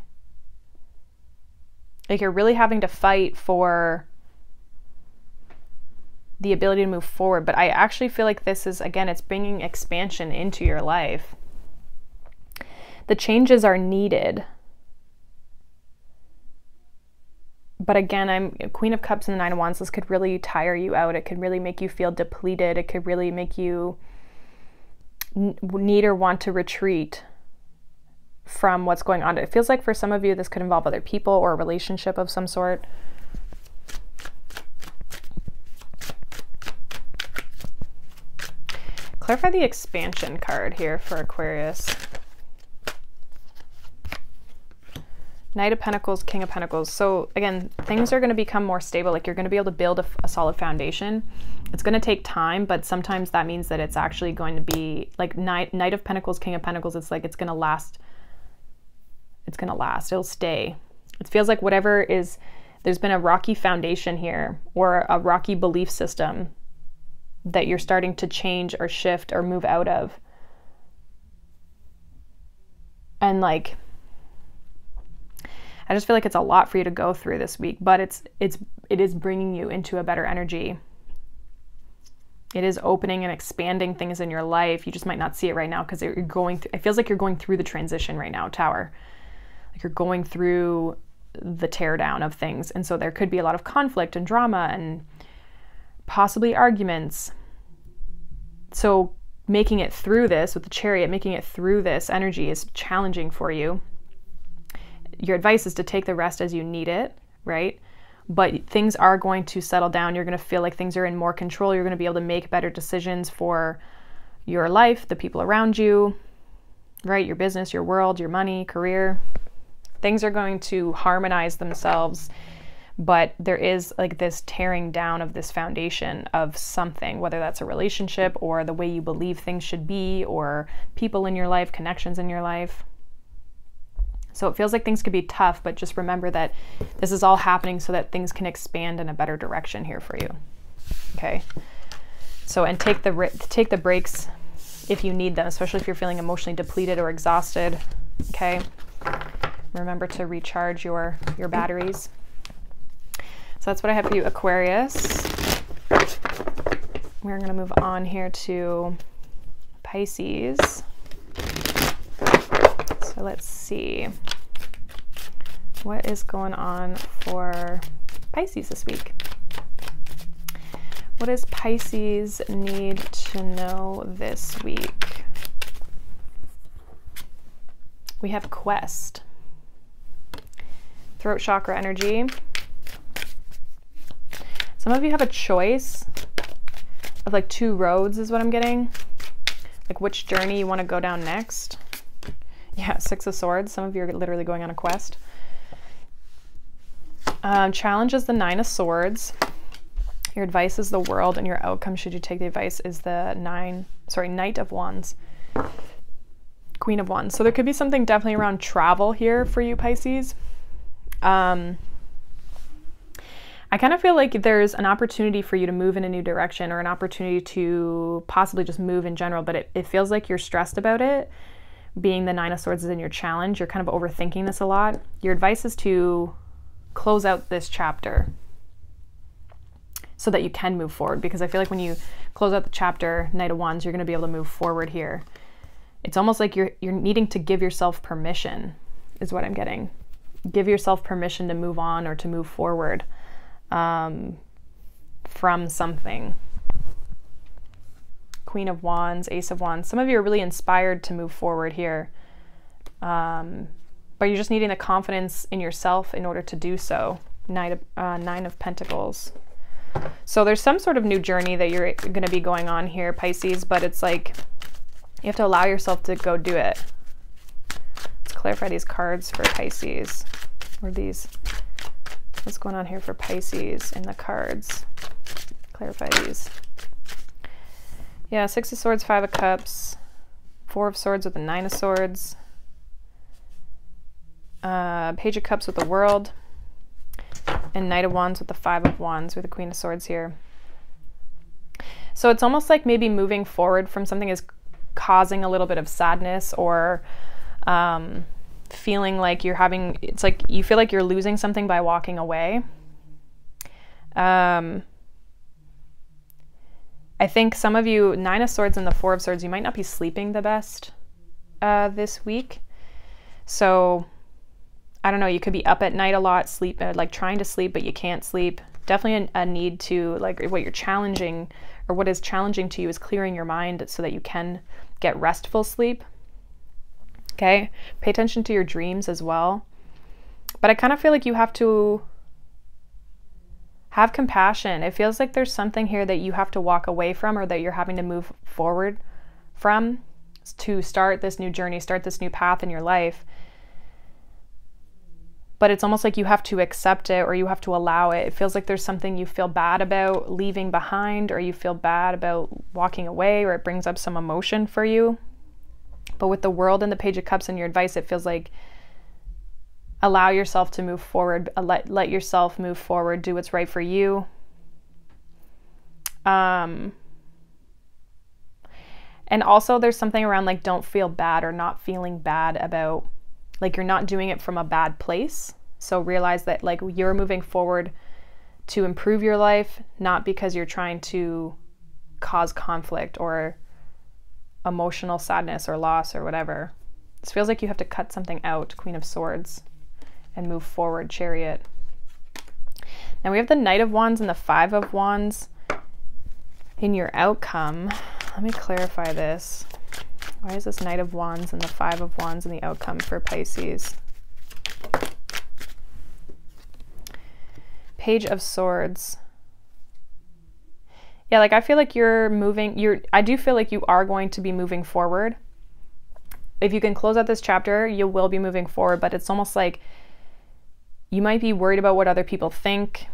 Like you're really having to fight for the ability to move forward. But I actually feel like this is, again, it's bringing expansion into your life. The changes are needed. But again, I'm Queen of Cups and the Nine of Wands. This could really tire you out. It could really make you feel depleted. It could really make you need or want to retreat from what's going on. It feels like for some of you, this could involve other people or a relationship of some sort. Clarify the expansion card here for Aquarius. Knight of Pentacles, King of Pentacles. So again, things are going to become more stable. Like you're going to be able to build a solid foundation. It's going to take time, but sometimes that means that it's actually going to be like Knight of Pentacles, King of Pentacles. It's like it's going to last. It's going to last. It'll stay. It feels like whatever is, there's been a rocky foundation here or a rocky belief system that you're starting to change or shift or move out of. And like, I just feel like it's a lot for you to go through this week, but it is bringing you into a better energy. It is opening and expanding things in your life. You just might not see it right now because you're going through, it feels like you're going through the transition right now, Tower. Like you're going through the teardown of things. And so there could be a lot of conflict and drama and possibly arguments. So making it through this with the Chariot, making it through this energy is challenging for you. Your advice is to take the rest as you need it, right? But things are going to settle down. You're going to feel like things are in more control. You're going to be able to make better decisions for your life, the people around you, right? Your business, your world, your money, career. Things are going to harmonize themselves, but there is like this tearing down of this foundation of something, whether that's a relationship or the way you believe things should be or people in your life, connections in your life. So it feels like things could be tough, but just remember that this is all happening so that things can expand in a better direction here for you. Okay. So, and take the breaks if you need them, especially if you're feeling emotionally depleted or exhausted. Okay. Remember to recharge your batteries. So that's what I have for you, Aquarius. We're going to move on here to Pisces. So let's see. What is going on for Pisces this week? What does Pisces need to know this week? We have Quest. Throat chakra energy. Some of you have a choice of like two roads is what I'm getting. Like which journey you want to go down next. Yeah, Six of Swords. Some of you are literally going on a quest. Challenge is the Nine of Swords. Your advice is the World, and your outcome, should you take the advice, is the Knight of Wands. Queen of Wands. So there could be something definitely around travel here for you, Pisces. I kind of feel like there's an opportunity for you to move in a new direction or an opportunity to possibly just move in general, but it feels like you're stressed about it. Being the Nine of Swords is in your challenge, you're kind of overthinking this a lot. Your advice is to close out this chapter so that you can move forward, because I feel like when you close out the chapter, Knight of Wands, you're going to be able to move forward here. It's almost like you're needing to give yourself permission, is what I'm getting. Give yourself permission to move on or to move forward from something. Queen of Wands, Ace of Wands. Some of you are really inspired to move forward here. But you're just needing the confidence in yourself in order to do so. Nine of Pentacles. So there's some sort of new journey that you're going to be going on here, Pisces, but it's like you have to allow yourself to go do it. Let's clarify these cards for Pisces. Or these. What's going on here for Pisces in the cards? Clarify these. Yeah, Six of Swords, Five of Cups, Four of Swords with the Nine of Swords, Page of Cups with the World, and Knight of Wands with the Five of Wands with the Queen of Swords here. So it's almost like maybe moving forward from something is causing a little bit of sadness or feeling like you're having, it's like you feel like you're losing something by walking away. I think some of you, Nine of Swords and the Four of Swords, you might not be sleeping the best this week. So, I don't know, you could be up at night a lot, like trying to sleep, but you can't sleep. Definitely a need to, like, what you're challenging, or what is challenging to you is clearing your mind so that you can get restful sleep. Okay? Pay attention to your dreams as well. But I kind of feel like you have to have compassion. It feels like there's something here that you have to walk away from or that you're having to move forward from to start this new journey, start this new path in your life. But it's almost like you have to accept it or you have to allow it. It feels like there's something you feel bad about leaving behind, or you feel bad about walking away, or it brings up some emotion for you. But with the World and the Page of Cups and your advice, it feels like allow yourself to move forward. Let yourself move forward. Do what's right for you. And also there's something around like don't feel bad or not feeling bad about, like you're not doing it from a bad place. So realize that like you're moving forward to improve your life, not because you're trying to cause conflict or emotional sadness or loss or whatever. This feels like you have to cut something out, Queen of Swords, and move forward, Chariot. Now we have the Knight of Wands and the Five of Wands in your outcome. Let me clarify this. Why is this Knight of Wands and the Five of Wands in the outcome for Pisces? Page of Swords. Yeah, like I feel like you're moving, I do feel like you are going to be moving forward. If you can close out this chapter, you will be moving forward, but it's almost like you might be worried about what other people think.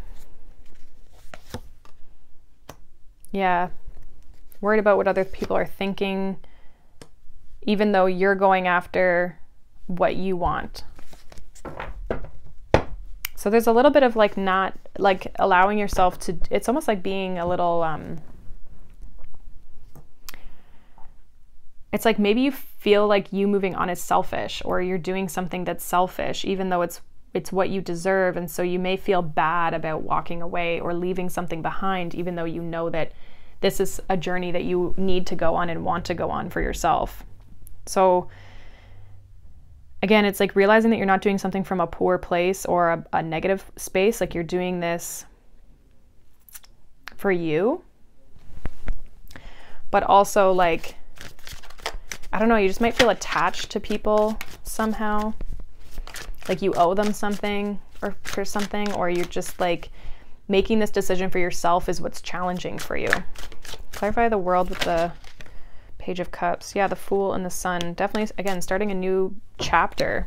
Yeah, worried about what other people are thinking, even though you're going after what you want. So there's a little bit of like not like allowing yourself to, it's almost like being a little, it's like maybe you feel like you moving on is selfish, or you're doing something that's selfish, even though it's what you deserve. And so you may feel bad about walking away or leaving something behind, even though you know that this is a journey that you need to go on and want to go on for yourself. So again, it's like realizing that you're not doing something from a poor place or a negative space. Like you're doing this for you, but also like, I don't know, you just might feel attached to people somehow. Like you owe them something or for something, or you're just like making this decision for yourself is what's challenging for you. Clarify the World with the Page of Cups. Yeah, the Fool and the Sun. Definitely, again, starting a new chapter.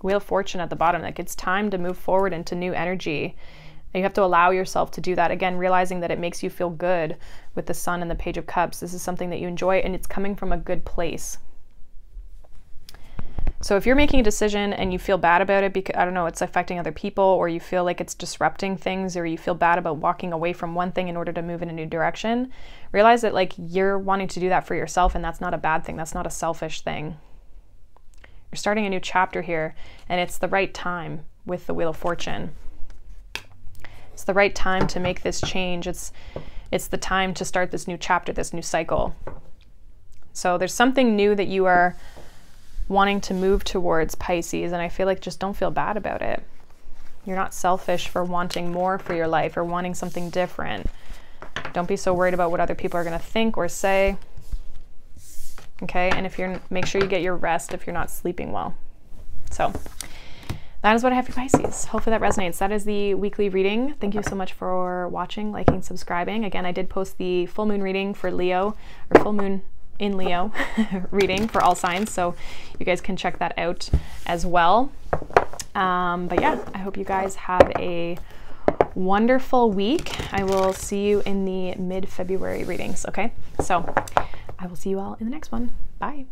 Wheel of Fortune at the bottom. Like it's time to move forward into new energy. And you have to allow yourself to do that. Again, realizing that it makes you feel good with the Sun and the Page of Cups. This is something that you enjoy and it's coming from a good place. So if you're making a decision and you feel bad about it because, I don't know, it's affecting other people, or you feel like it's disrupting things, or you feel bad about walking away from one thing in order to move in a new direction, realize that like you're wanting to do that for yourself, and that's not a bad thing. That's not a selfish thing. You're starting a new chapter here, and it's the right time with the Wheel of Fortune. It's the right time to make this change. It's the time to start this new chapter, this new cycle. So there's something new that you are wanting to move towards, Pisces, and I feel like just don't feel bad about it. You're not selfish for wanting more for your life or wanting something different. Don't be so worried about what other people are going to think or say. Okay, and if you're, make sure you get your rest if you're not sleeping well. So that is what I have for Pisces. Hopefully that resonates. That is the weekly reading. Thank you so much for watching, liking, subscribing. Again, I did post the full moon reading for Leo, or full moon in Leo reading for all signs, so you guys can check that out as well. But yeah, I hope you guys have a wonderful week. I will see you in the mid-February readings. Okay, so I will see you all in the next one. Bye.